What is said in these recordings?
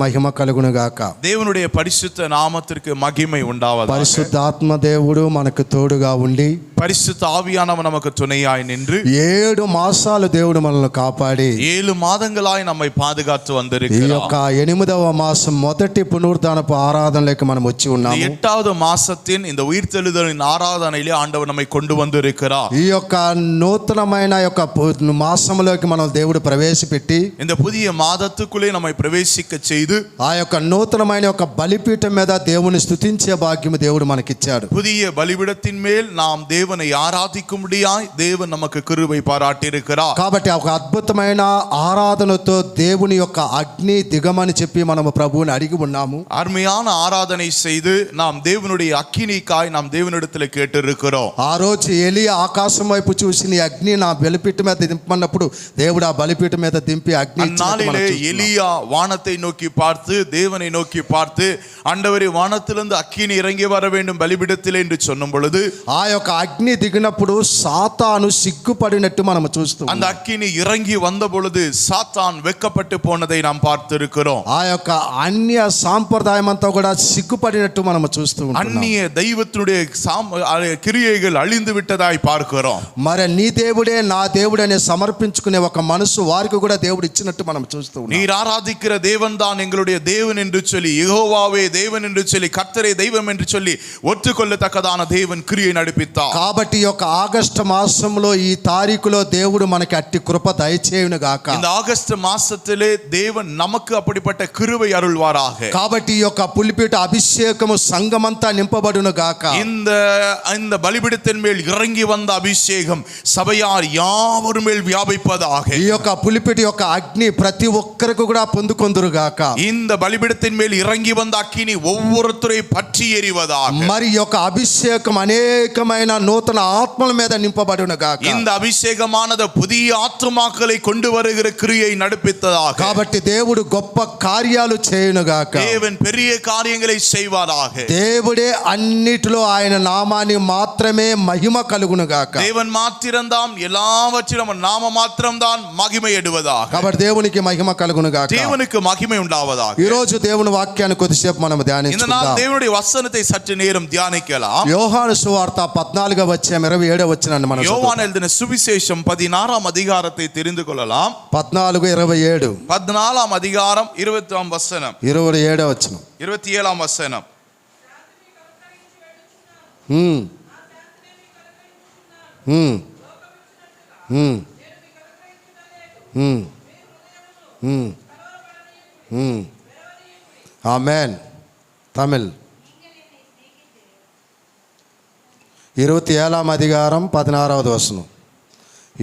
మహిమ కలుగును గాక. தேவனுடைய பரிசுத்த நாமத்திற்கு மகிமை உண்டாவதாக. పరిశుద్ధాత్మ దేవుడు మనకు తోడుగా ఉండి பரிசுத்த ஆவியானவர் நமக்கு துணையாய் நின்று 7 మాసాలు దేవుడు మనల్ని కాపాడి 7 மாதங்களாய் நம்மை பாதுகாத்து ఈ வந்திருக்கிறார். యొక్క 8వ మాసం మొదటి పునరుద్ధానపు ఆరాధనలోకి మనం వచ్చి ఉన్నాము. 8வது மாசத்தின் இந்த உயிர்த்தெழுதலின் ஆராதனையிலே ஆண்டவர் நம்மை கொண்டு வந்திருக்கிறார். ఈ యొక్క నూతనమైన యొక్క మాసంలోకి మనం దేవుడు ప్రవేశపెట్టి இந்த புதிய மாதத்துக்குள்ளே நம்மை பிரவேசிக்க செய்து ఆ యొక్క నూతనమైన యొక్క బలిపీఠం మీద దేవుని స్తుతించే భాగ్యం దేవుడు మనకిచ్చాడు. புதிய பலிபீடத்தின் மேல் நாம் தேவனை ஆராதிக்கும்படியாய் தேவன் நமக்கு கிருபை பாராட்டியிருக்கிறார். కాబట్టి ఒక అద్భుతమైన ఆరాధనతో దేవుని యొక్క అగ్ని దిగమని చెప్పి మనము ప్రభువుని అడిగి ఉన్నాము. அருமையான ஆராதனை செய்து நாம் தேவனுடைய அக்கினிக்காய் நாம் தேவனிடத்தில் கேட்டிருக்கிறோம். ఆ రోజు ఎలియా ఆకాశం వైపు చూసి నీ అగ్ని నా బలిపీఠం మీద దింపన్నప్పుడు దేవుడు ఆ బలిపీఠం మీద దింపి అగ్ని அந்நாளிலே எலியா வானத்தை நோக்கி பார்த்து தேவனை நோக்கி பார்த்து ஆண்டவரே வானத்திலிருந்து அக்கினி இறங்கி வர வேண்டும் பலிபீடத்திலே என்று சொன்னும் பொழுது ఆ యొక్క అగ్ని దిగినప్పుడు సాతాను సిగ్గుపడినట్టు మనం చూస్తాం. அந்த அக்கினி இறங்கி வந்த பொழுது சாத்தான் வெட்கப்பட்டு போனதை நாம் பார்த்திருக்கிறோம். ఆ యొక్క అన్య సాంప్రదాయం అంతా కూడా సిగ్గుపడినట్టు మనం చూస్తూ ఉంటాం. அந்நிய தெய்வத்தினுடைய கிரியைகள் அழிந்து விட்டதாய் பார்க்கிறோம். మరి నీ దేవుడే నా దేవుడనే సమర్పించుకునే ఒక మనసు వారికి కూడా దేవుడు ఇచ్చినట్టు మనం చూస్తూ ఉన్నాం. நீர் ஆராதிக்கிற தேவன் தான் எங்களுடைய தேவன் என்று சொல்லி யெகோவாவே தேவன் என்று சொல்லி கர்த்தரே தெய்வம் என்று சொல்லி ஒற்றுக்கொள்ளத்தக்கதான தேவன் கிரியை நடப்பித்தார். కాబట్టి ఈ యొక్క ఆగస్టు మాసంలో ఈ తారీఖులో దేవుడు మనకి అట్టి కృప దయచేయును గాక. இந்த ஆகஸ்ட் மாசத்திலே தேவன் நமக்கு அப்படிப்பட்ட கிருபை அருள்வாராக. కాబట్టి ఈ యొక్క పులిపీట అభిషేకము సంఘమంతా నింపబడును గాక. இந்த பலிபீடத்தின் மேல் இறங்கி வந்த அபிஷேகம் சபையார் யாவரும் மேல் வியாபிப்பதாக. ఈ యొక్క పులిపీట యొక్క అగ్ని ప్రతి ఒక్కరికి కూడా పొందుకొందురు గాక. இந்த பலிபீடத்தின் மேல் இறங்கி வந்த அக்கினி ஒவ்வொருத்தரை பற்றி எரிவதாக. మరి ఈ యొక్క అభిషేకం అనేకమైన నూతన ఆత్మల మీద నింపబడును గాక. இந்த అభిషేகமானது புதிய ஆத்துமாக்களை கொண்டு வருகிற கிரியை நடப்பித்ததாக. కాబట్టి దేవుడు గొప్ప కార్యాలు చేయును గాక. தேவன் பெரிய காரியங்களை செய்வாராக. దేవుడే అన్నిటిలో ఆయన నామాన్ని మాత్రమే మహిమ కలుగును గాక. தேவன் மாத்திரம்தான் எல்லாவற்றிலும் நாம மாத்திரம்தான் மகிமை எடுவதாக. కాబట్టి దేవునికి మహిమ కలుగును గాక. தேவனுக்கு மகிமை உண்டாவதாக. ఈ రోజు దేవుని వాక్యాన్ని కొద్దిసేపు మనం இந்த ధ్యానించుకుందాం. நாள் தேவனுடைய வசனத்தை சற்று நேரம் தியானிக்கலாம். యోహాను సువార్త 14వ అధ్యాయం 27వ వచనాన్ని మనం யோவான் எழுதின சுவிசேஷம் 16ஆம் அதிகாரத்தை தெரிந்து கொள்ளலாம். 14:27 14ஆம் அதிகாரம் 20ஆம் வசனம் 27వ వచనం 27ஆம் வசனம். ఆమేన్. తమిళ్ 27వ అధికారం 16వ వచనం.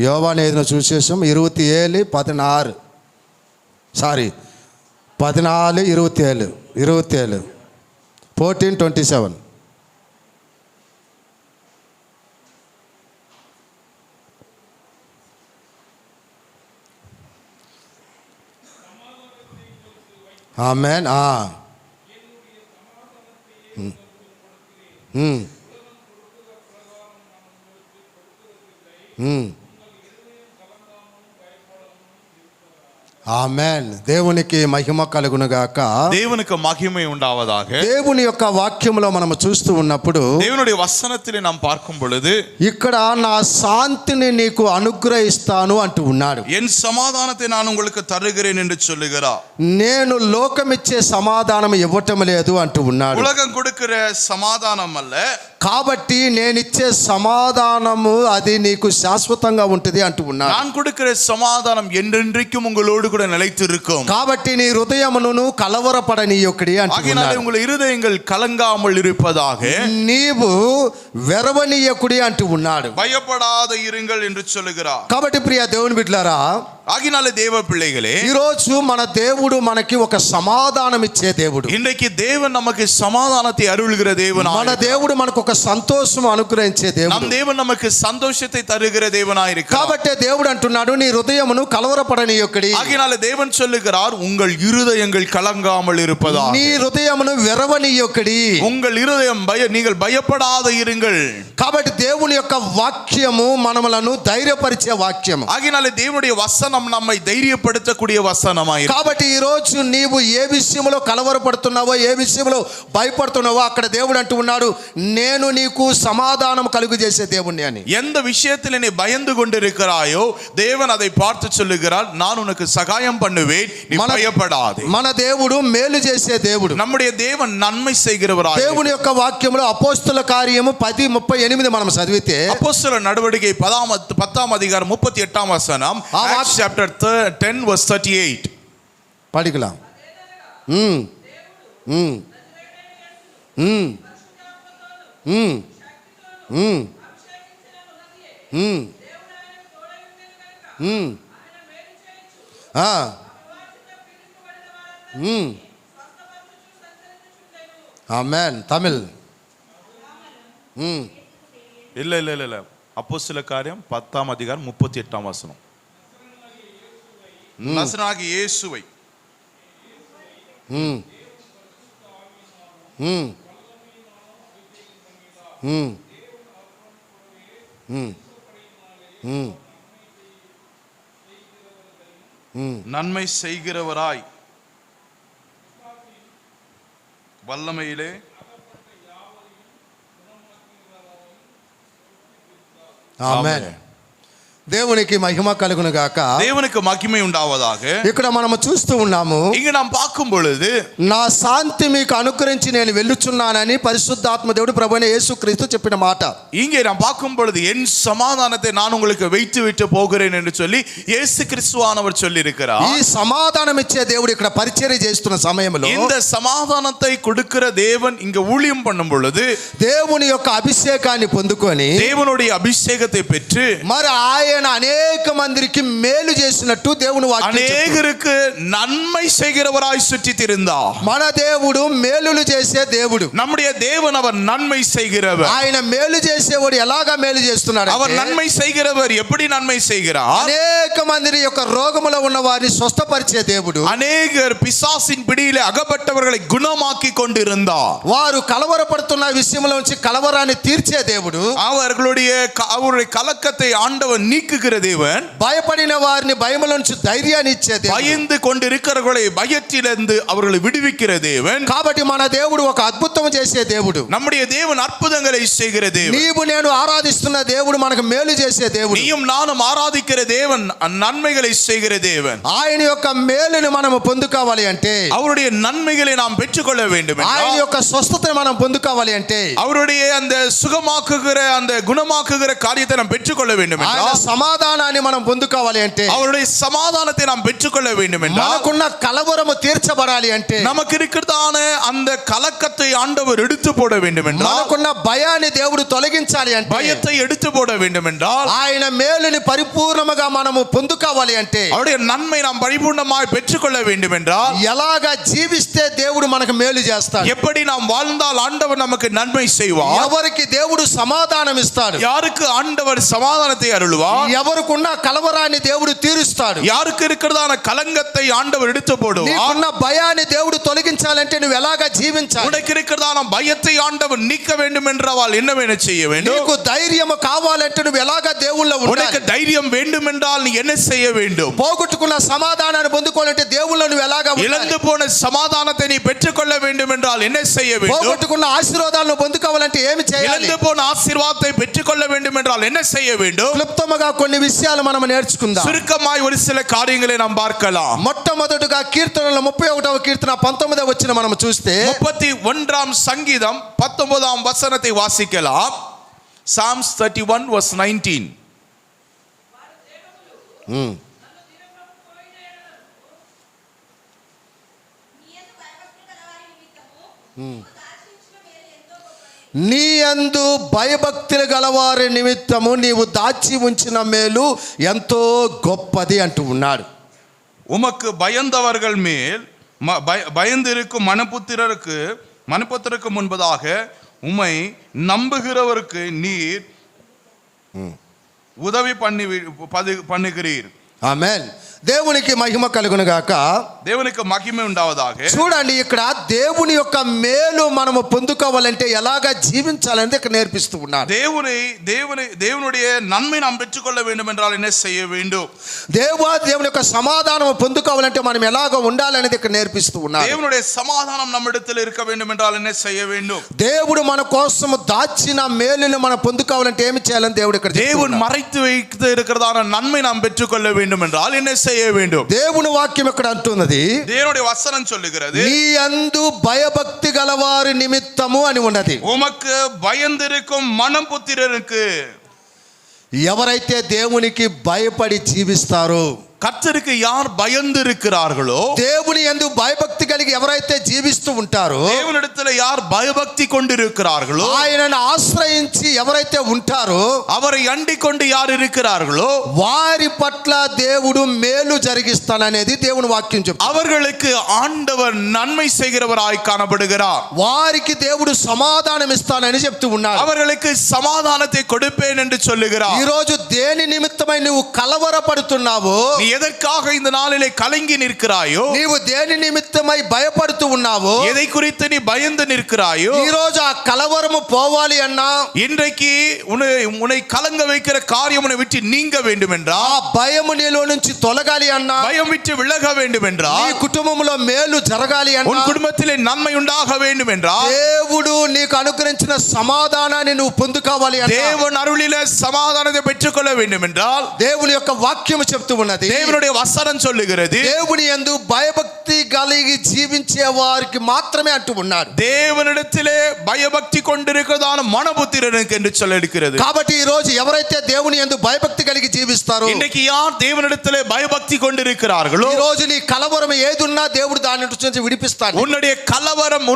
యోవాను ఎదున సువిశేషం 27:16 14:27 ఆమేన్. ఆమేన్. దేవునికి మహిమ కలుగును గాక. தேவனுக்கு மகிமை உண்டாவதாக. దేవుని యొక్క వాక్యములో మనం చూస్తూ ఉన్నప్పుడు தேவனுடைய வசனத்திலே நாம் பார்க்கும் பொழுது ఇక్కడ నా శాంతిని నీకు అనుగ్రహిస్తాను అంటూ ఉన్నాడు. என் సమాధానத்தை நான் உங்களுக்கு தருகிறேன் என்று சொல்லுகிறார். నేను లోకమిచ్చే సమాధానం ఇవ్వటం లేదు అంటూ ఉన్నాడు. உலகம் கொடுக்கிற சமாதானம் அல்ல, కాబట్టి నేనిచ్చే సమాధానము అది నీకు శాశ్వతంగా ఉంటుంది అంటూ ఉన్నాడు. நான் கொடுக்கிற சமாதானம் என்றென்றைக்கும் உங்களோடு கூட நிலைத்திருக்கும். కాబట్టి నీ హృదయమును కలవరపడనీయొకడి అంటూ ఉన్నాడు. உங்கள் இருதயங்கள் கலங்காமல் இருப்பதாக నీవు వెరవనీయకుడి అంటూ ఉన్నాడు. பயப்படாத இருங்கள் என்று சொல்லுகிறார். కాబట్టి ప్రియ దేవుని బిడ్డలారా, ஆகினாலே தேவ பிள்ளைகளே, ఈ రోజు మన దేవుడు మనకి ఒక సమాధానం ఇచ్చే దేవుడు. இன்றைக்கு தேவன் நமக்கு சமாதானத்தை அருள்கிற தேவன். మన దేవుడు మనకు ఒక మనకు సంతోషం అనుగ్రహించే దేవుడు. நம் தேவன் நமக்கு சந்தோஷத்தை தருகிற தேவனாய் இருக்கிறார். కాబట్టి దేవుడు అంటున్నాడు నీ హృదయమును కలవరపడనీయొకడి. ஆகையால தேவன் சொல்லுகிறார் உங்கள் இருதயங்கள் கலங்காமல் இருப்பதா. నీ హృదయమును విరవనీయొకడి. உங்கள் இருதயம் நீங்கள் பயப்படாத இருங்கள். కాబట్టి దేవుని యొక్క వాక్యము మనములను ధైర్యపరిచే వాక్యము. ஆகையால தேவனுடைய வசனம் நம்மை தைரியப்படுத்தக்கூடிய வசனமாய். కాబట్టి ఈ రోజు నీవు ఏ విషయంలో కలవరపడుతున్నావో ఏ విషయంలో భయపడుతున్నావో అక్కడ దేవుడు అంటూ ఉన్నాడు నేను నీకు సమాధానం కలుగజేసే దేవుణ్ణి అని. எந்த விஷயத்தில் நீ பயந்து கொண்டிருக்கிறாயோ தேவன் அதை பார்த்து சொல்லுகிறார் நான் உனக்கு சகாயம் பண்ணுவேன் நீ பயப்படாதே. మన దేవుడు మేలు చేసే దేవుడు. நம்முடைய தேவன் நன்மை செய்கிறவராய். దేవుని యొక్క వాక్యములో అపోస్తల కార్యము 10:38 మనం చదివితే అపోస్తల నడవడికై 10వ అధికారం 38వ వచనం Acts chapter 10 verse 38 படிக்கலாம். ம் ம் ம் ம் ம் ம் ம் ஆ ம் ஆமென். தமிழ். ம் இல்ல அப்போஸ்தல காரியம் 10వ அதிகாரம் 38వ வசனம். நசராகிய இயேசுவை ம் ம் ம் ம் ம் ம் நன்மை செய்கிறவராய் வல்லமையிலே ఆమేన్. దేవునికి మహిమ కలుగును గాక. దేవునికి మహిమ ఉండావதாக. ఇక్కడ మనము చూస్తూ ఉన్నాము இங்க நாம் பார்க்கும் பொழுது నా శాంతి మీకు అనుగ్రహించి నేను వెళ్ళుచున్నానని పరిశుద్ధాత్మ దేవుడు ప్రభువైన యేసుక్రీస్తు చెప్పిన మాట. இங்கே நாம் பார்க்கும் பொழுது என் சமாதானத்தை நான் உங்களுக்கு வைத்து விட்டு போகிறேன் என்று சொல்லி இயேசு கிறிஸ்துவானவர் சொல்லி இருக்கிறார். ఈ సమాధానం ఇచ్చే దేవుడు ఇక్కడ పరిచర్య చేస్తున్న సమయంలో இந்த సమాధానத்தை கொடுக்கிற தேவன் இங்க ஊழியம் பண்ணும் பொழுது దేవుని యొక్క అభిషేకాన్ని పొందుకొని தேவனுடைய அபிஷேகத்தை பெற்று మరి ఆయన అనేక మందికి మేలు చేసినట్టు దేవుని వాక్యం అనేకருக்கு நன்மை செய்கிறவராய் சுற்றி திரிந்தார். మన దేవుడు మేలులు చేసే దేవుడు. நம்முடைய தேவன் அவர் நன்மை செய்கிறவர். ఆయన మేలు చేసేవాడు ఎలాగా మేలు చేస్తున్నాడు? அவர் நன்மை செய்கிறவர் எப்படி நன்மை செய்கிறார்? అనేక మంది యొక్క రోగములో ఉన్న వారిని స్వస్థపరిచే దేవుడు. అనేకர் பிசாசின் பிடியிலே அகப்பட்டவர்களை குணமாக்கி கொண்டிருந்தார். వారు కలవరపడుతున్న విషయంలో నుంచి కలవరాన్ని తీర్చే దేవుడు. அவருடைய கலக்கத்தை ஆண்டவர் நீக்குகிற தேவன். భయపడిన వారిని భయములో నుంచి ధైర్యాన్ని ఇచ్చే దేవుడు. பயந்து கொண்டிருக்கிறவர்களை பயத்திலிருந்து அவர்களை விடுவிக்கிற தேவன். కాబట్టి మన దేవుడు ఒక అద్భుతం చేసే దేవుడు. நம்முடைய தேவன் அற்புதங்களை செய்கிற தேவன். నీవు నేను ఆరాధిస్తున్న దేవుడు మనకు మేలు చేసే దేవుడు. நீயும் நானும் ஆராதிக்கிற தேவன் நன்மைகளை செய்கிற தேவன். ఆయన యొక్క మేలును మనము పొందుకోవాలి అంటే அவருடைய நன்மைகளை நாம் பெற்றுக்கொள்ள வேண்டும். ఆయన యొక్క స్వస్థతను మనం పొందుకోవాలి అంటే அவருடைய அந்த சுகமாக்குகிற அந்த குணமாக்குகிற காரியத்தை நாம் பெற்றுக்கொள்ள வேண்டும். ఆయన సమాధానాన్ని మనం పొందుకోవాలి అంటే அவருடைய சமாதானத்தை நாம் பெற்றுக்கொள்ள வேண்டும் என்றால் మనకున్న కలవరము తీర్చబడాలి అంటే நமக்கு இருக்கிறதான அந்த கலக்கத்தை ஆண்டவர் எடுத்து போட வேண்டும் என்றால் మనకున్న భయాన్ని దేవుడు తొలగించాలి అంటే பயத்தை எடுத்து போட வேண்டும் என்றால் ఆయన మేలుని పరిపూర్ణముగా మనము పొందుకోవాలి అంటే அவருடைய நன்மை நாம் பரிபூர்ணமாய் பெற்றுக்கொள்ள வேண்டும் என்றால் ఎలాగా జీవిస్తే దేవుడు మనకు మేలు చేస్తాడు? எப்படி நாம் வாழ்ந்தால் ஆண்டவர் நமக்கு நன்மை செய்வார்? ఎవరికి దేవుడు సమాధానం ఇస్తాడు? யாருக்கு ஆண்டவர் சமாதானத்தை அருள்வார்? ఎవరికున్న కలవరాన్ని దేవుడు తీరుస్తాడు? யாருக்கு இருக்கிறதான கலங்கத்தை ஆண்டவர் எடுத்து போடுவார்? నీకున్న భయాన్ని దేవుడు తొలగించాలంటే నువ్వు ఎలాగా జీవించాలి? உனக்கு இருக்கிறதான பயத்தை ஆண்டவர் நீக்க வேண்டும் என்றால் என்ன வேணும் செய்ய வேண்டும்? నీకు ధైర్యము కావాలంటే నువ్వు ఎలాగా దేవుళ్ళో உனக்கு ఉండాలి? தைரியம் வேண்டும் என்றால் நீ என்ன செய்ய வேண்டும்? పోగొట్టుకున్న సమాధానాన్ని పొందుకోవాలంటే దేవుళ్ళో నువ్వు ఎలాగా இழந்து ఉండాలి? போன சமாதானத்தை நீ பெற்றுக்கொள்ள வேண்டும் என்றால் என்ன செய்ய வேண்டும்? పోగొట్టుకున్న ఆశీర్వాదాలను పొందుకోవాలంటే ఏమి చేయాలి? இழந்து போன ஆசீர்வாதத்தை பெற்றுக்கொள்ள வேண்டும் என்றால் என்ன செய்ய வேண்டும்? క్లుప్తముగా కొన్ని విషయాలు మనం నేర్చుకుందాం. சுருக்கமாய் ஒரு சில காரியங்களை நாம் பார்க்கலாம். మొట్టమొదటిగా కీర్తనల 31వ కీర్తన 19వ వచనం మనం చూస్తే 31వ சங்கீதம் 19వ வசனத்தை வாசிக்கலாம். Psalms 31 verse 19. నీ యందు భయభక్తులు గలవారి నిమిత్తము నీవు దాచి ఉంచిన మేలు ఎంతో గొప్పది అంటూ ఉన్నాడు. உமக்கு பயந்தவர்கள் மேல் பயந்திருக்கும் மனப்புத்திரருக்கு முன்பதாக உம்மை நம்புகிறவருக்கு நீர் உதவி பண்ணுகிறீர். ఆమేన్. దేవునికి మహిమ కలుగును గాక. దేవునికి మహిమ ఉండావதாக. చూడండి, ఇక్కడ దేవుని యొక్క మేలు మనము పొందుకోవాలంటే ఎలాగా జీవించాలని ఇక్కడ నేర్పిస్తూ ఉన్నారు. தேவனுடைய நன்மை நாம் பெற்றுக்கொள்ள வேண்டும் என்றால் என்ன செய்ய வேண்டும்? దేవుని యొక్క సమాధానం పొందుకోవాలంటే మనం ఎలాగ ఉండాలనేది ఇక్కడ నేర్పిస్తూ ఉన్నారు. தேவனுடைய சமாதானம் நம்மிடத்தில் இருக்க வேண்டும் என்றால் என்ன செய்ய வேண்டும்? దేవుడు మన కోసం దాచిన మేలును మనం పొందుకోవాలంటే ఏమి చేయాలని దేవుడు ఇక్కడ தேவன் மறைத்து வைத்து இருக்கிறதான நன்மை நாம் பெற்றுக்கொள்ள வேண்டும் என்றால் என்ன செய்ய வேண்டும்? దేవుని వాక్యం ఇక్కడ అంటున్నది, தேவனுடைய வசனம் சொல்லுகிறது, నీ యందు భయభక్తి గలవారి నిమిత్తము అని ఉన్నది. உமக்கு பயந்திருக்கும் மனம் புத்திரருக்கு. ఎవరైతే దేవునికి భయపడి జీవిస్తారో, கர்த்தருக்கு யார் பயந்து இருக்கிறார்களோ, దేవుని యందు భయభక్తి కలిగి ఎవరైతే జీవిస్తూ ఉంటారో, தேவனிடத்தில் யார் பயபக்தி கொண்டிருக்கிறார்களோ, ఆయనను ఆశ్రయించి ఎవరైతే ఉంటారో, அவரை அண்டிக் கொண்டு யார் இருக்கிறார்களோ, వారి పట్ల దేవుడు మేలు జరిగిస్తాననేది దేవుని వాక్యం చెప్తుంది. அவர்களுக்கு ஆண்டவர் நன்மை செய்கிறவராய் காணப்படுகிறார். వారికి దేవుడు సమాధానం ఇస్తానని చెప్తూ ఉన్నాడు. அவர்களுக்கு சமாதானத்தை கொடுப்பேன் என்று சொல்லுகிறார். ఈ రోజు దేని నిమిత్తమై నువ్వు కలవరపడుతున్నావో, நீ எதற்காக இந்த நாளிலே கலங்கி நிற்கிறாயோ, నీవు దేని నిమిత్తమై భయపడుతూ ఉన్నావో, எதை குறித்து நீ பயந்து நிற்கிறாயோ, ఈ రోజు ఆ కలవరము పోవాలి అన్నా, இன்றைக்கு உன்னை கலங்க வைக்கிற காரியம் உன்னை விட்டு நீங்க வேண்டும் ఆ என்றால், భయము నీలో నుంచి తొలగాలి అన్నా, பயம் விட்டு விலக வேண்டும் నీ என்றால், కుటుంబంలో మేలు జరగాలి உன் అన్నా, குடும்பத்திலே நன்மை உண்டாக வேண்டும் என்றால், దేవుడు నీకు అనుగ్రహించిన సమాధానాన్ని నువ్వు పొందుకోవాలి అన్నా, தேவன் அருளில சமாதானத்தை பெற்றுக்கொள்ள வேண்டும் என்றால், దేవుని యొక్క వాక్యము చెప్తూ ఉన్నది, தேவனுடைய வசனம் சொல்லுகிறது, దేవుని యందు భయభక్తి కలిగి జీవించే వారికి మాత్రమే అంటూ ఉన్నాడు. தேவனிடத்திலே பயபக்தி கொண்டிருக்கிறதான மனபுத்திரனுக்கு என்று சொல்லிருக்கிறது. కాబట్టి ఈ రోజు ఎవరైతే దేవుని యందు భయభక్తి కలిగి జీవిస్తారో, இன்றைக்கு யார் தேவனிடத்திலே பயபக்தி கொண்டிருக்கிறார்களோ, ఈ రోజు నీ కలవరం ఏదున్నా దేవుడు దాని నుంచి విడిపిస్తాడు. உன்னுடைய கலவரம்,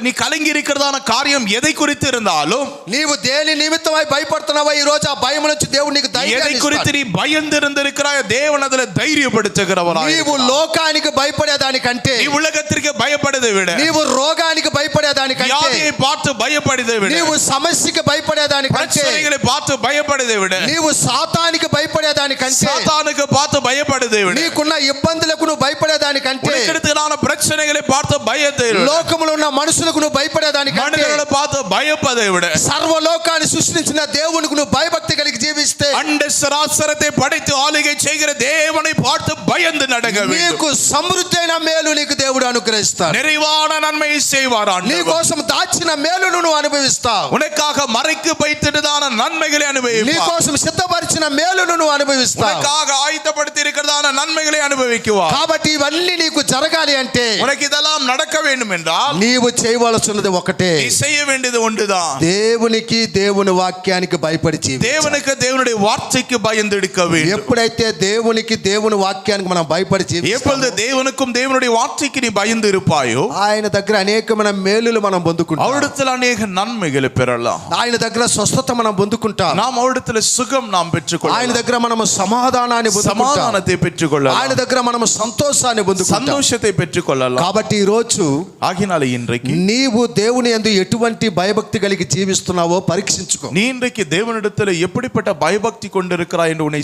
நீ கலங்கி இருக்கிறதான காரியம் எதை குறித்து இருந்தாலும், నీవు దేని నిమిత్తమై భయపడుతున్నావో, ఈ రోజు ఆ భయం నుంచి దేవుడు నీకు எதை ధైర్యాన్ని குறித்து ఇస్తాడు. நீ பயந்திருந்திருக்கிறாய், தேவன் அதில் தைரியப்படுத்துகிறவராய். నీవు లోకానికి భయపడేదానికంటే, நீ உலகத்திற்கு பயப்படுவதை விட, నీవు రోగానికి భయపడేదానికంటే, வியாதியை பார்த்து பயப்படுவதை விட, నీవు సమస్యకి భయపడేదానికంటే, பிரச்சனைகளை பார்த்து பயப்படுவதை விட, నీవు సాతానికి భయపడేదానికంటే, சாத்தானுக்கு பார்த்து பயப்படுவதை விட, నీకున్న ఇబ్బందులకు నువ్వు భయపడేదానికంటే, உனக்கிடத்திலான பிரச்சனைகளை பார்த்து பயத்தை விட, లోకములో ఉన్న మనుషులకు నువ్వు భయపడేదానికంటే, மனிதர்களை பார்த்து பயப்பதை விட, సర్వలోకాన్ని సృష్టించిన దేవునికి నువ్వు భయభక్తి కలిగి జీవిస్తే, அண்ட சராசரத்தை படைத்து ஆளுகை செய்கிற தேவனை பார்த்து பயந்து நடக்க வேண்டும். నీకు సమృద్ధి అయిన మేలు నీకు దేవుడు అనుగ్రహిస్తాడు. நிறைவான நன்மையை செய்வார் నీ ஆண்டவர். కోసం దాచిన మేలును నువ్వు అనుభవిస్తావు. உனக்காக மறைக்கு வைத்திருந்தான நன்மைகளை నీ அனுபவிப்பார். కోసం సిద్ధపరిచిన మేలును నువ్వు అనుభవిస్తావు. உனக்காக ஆயத்தப்படுத்தி இருக்கிறதான நன்மைகளை அனுபவிக்குவார். కాబట్టి ఇవన్నీ నీకు జరగాలి అంటే, உனக்கு இதெல்லாம் நடக்க வேண்டும் என்றால், నీవు చేయవలసినది ఒకటే, நீ செய்ய வேண்டியது ஒன்றுதான். దేవునికి దేవుని వాక్యానికి భయపడి జీవించాలి. தேவனுக்கு தேவனுடைய வார்த்தைக்கு பயந்து எடுக்க வேண்டும். ఎప్పుడైతే దేవునికి దేవుని వాక్యానికి మనం భయపడి జీవిస్తామో, எப்பொழுது தேவனுக்கும் தேவனுடைய வார்த்தைக்கு நீ பயந்து இருப்பாயோ, ఆయన దగ్గర అనేకమైన మేలులు మనం పొందుకుంటాం. அவரிடத்தில் அநேக நன்மைகளை பெறலாம். ఆయన దగ్గర స్వస్థత మనం పొందుకుంటాం. நாம் அவரிடத்தில் சுகம் நாம் ఆయన பெற்றுக்கொள்ளலாம். దగ్గర మనం సమాధానాన్ని పొందుకుంటాం. சமாதானத்தை பெற்றுக்கொள்ளலாம். ఆయన దగ్గర మనం సంతోషాన్ని పొందుకుంటాం. சந்தோஷத்தை பெற்றுக்கொள்ளலாம். కాబట్టి ఈ రోజు ஆகினால இன்றைக்கு నీవు దేవుని యందు ఎటువంటి భయభక్తి కలిగి జీవిస్తున్నావో పరీక్షించుకో. நீ இன்றைக்கு தேவனிடத்தில் எப்படிப்பட்ட பயபக்தி கொண்டிருக்கிறாய் என்று உன்னை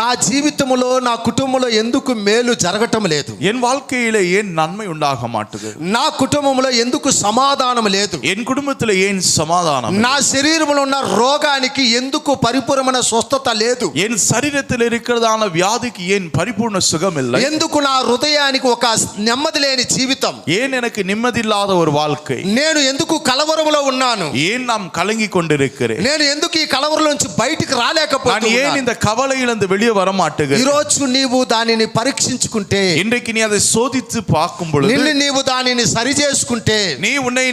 నా జీవితంలో, నా కుటుంబంలో ఎందుకు మేలు జరగటం లేదు? என் வாழ்க்கையிலே ஏன் நன்மை உண்டாக மாட்டுது? నా కుటుంబంలో ఎందుకు సమాధానం లేదు? என் குடும்பத்தில் ஏன் சமாதானம்? నా శరీరంలో ఉన్న రోగానికి ఎందుకు పరిపూర్ణమైన స్వస్థత లేదు? என் சரீரத்தில் இருக்கிறதான வியாதிக்கு ஏன் பரிபூர்ண சுகம் இல்லை? ఎందుకు నా హృదయానికి ఒక నెమ్మది లేని జీవితం? ஏன் எனக்கு நிம்மதியில்லாத ஒரு வாழ்க்கை? నేను ఎందుకు కలవరంలో ఉన్నాను? ஏன் நாம் கலங்கி கொண்டிருக்கிறேன்? నేను ఎందుకు ఈ కలవరం నుంచి బయటికి நான் రాలేకపోతున్నాను? ஏன் இந்த கவலையிலிருந்து வெளியே வர ఈ மாட்டேங்கிறேன்? రోజు నీవు దానిని పరీక్షించుకుంటే, இன்றைக்கு நீ அதை சோதித்து பார்க்கும் பொழுது, నిన్ను నీవు దానిని సరి చేసుకుంటే,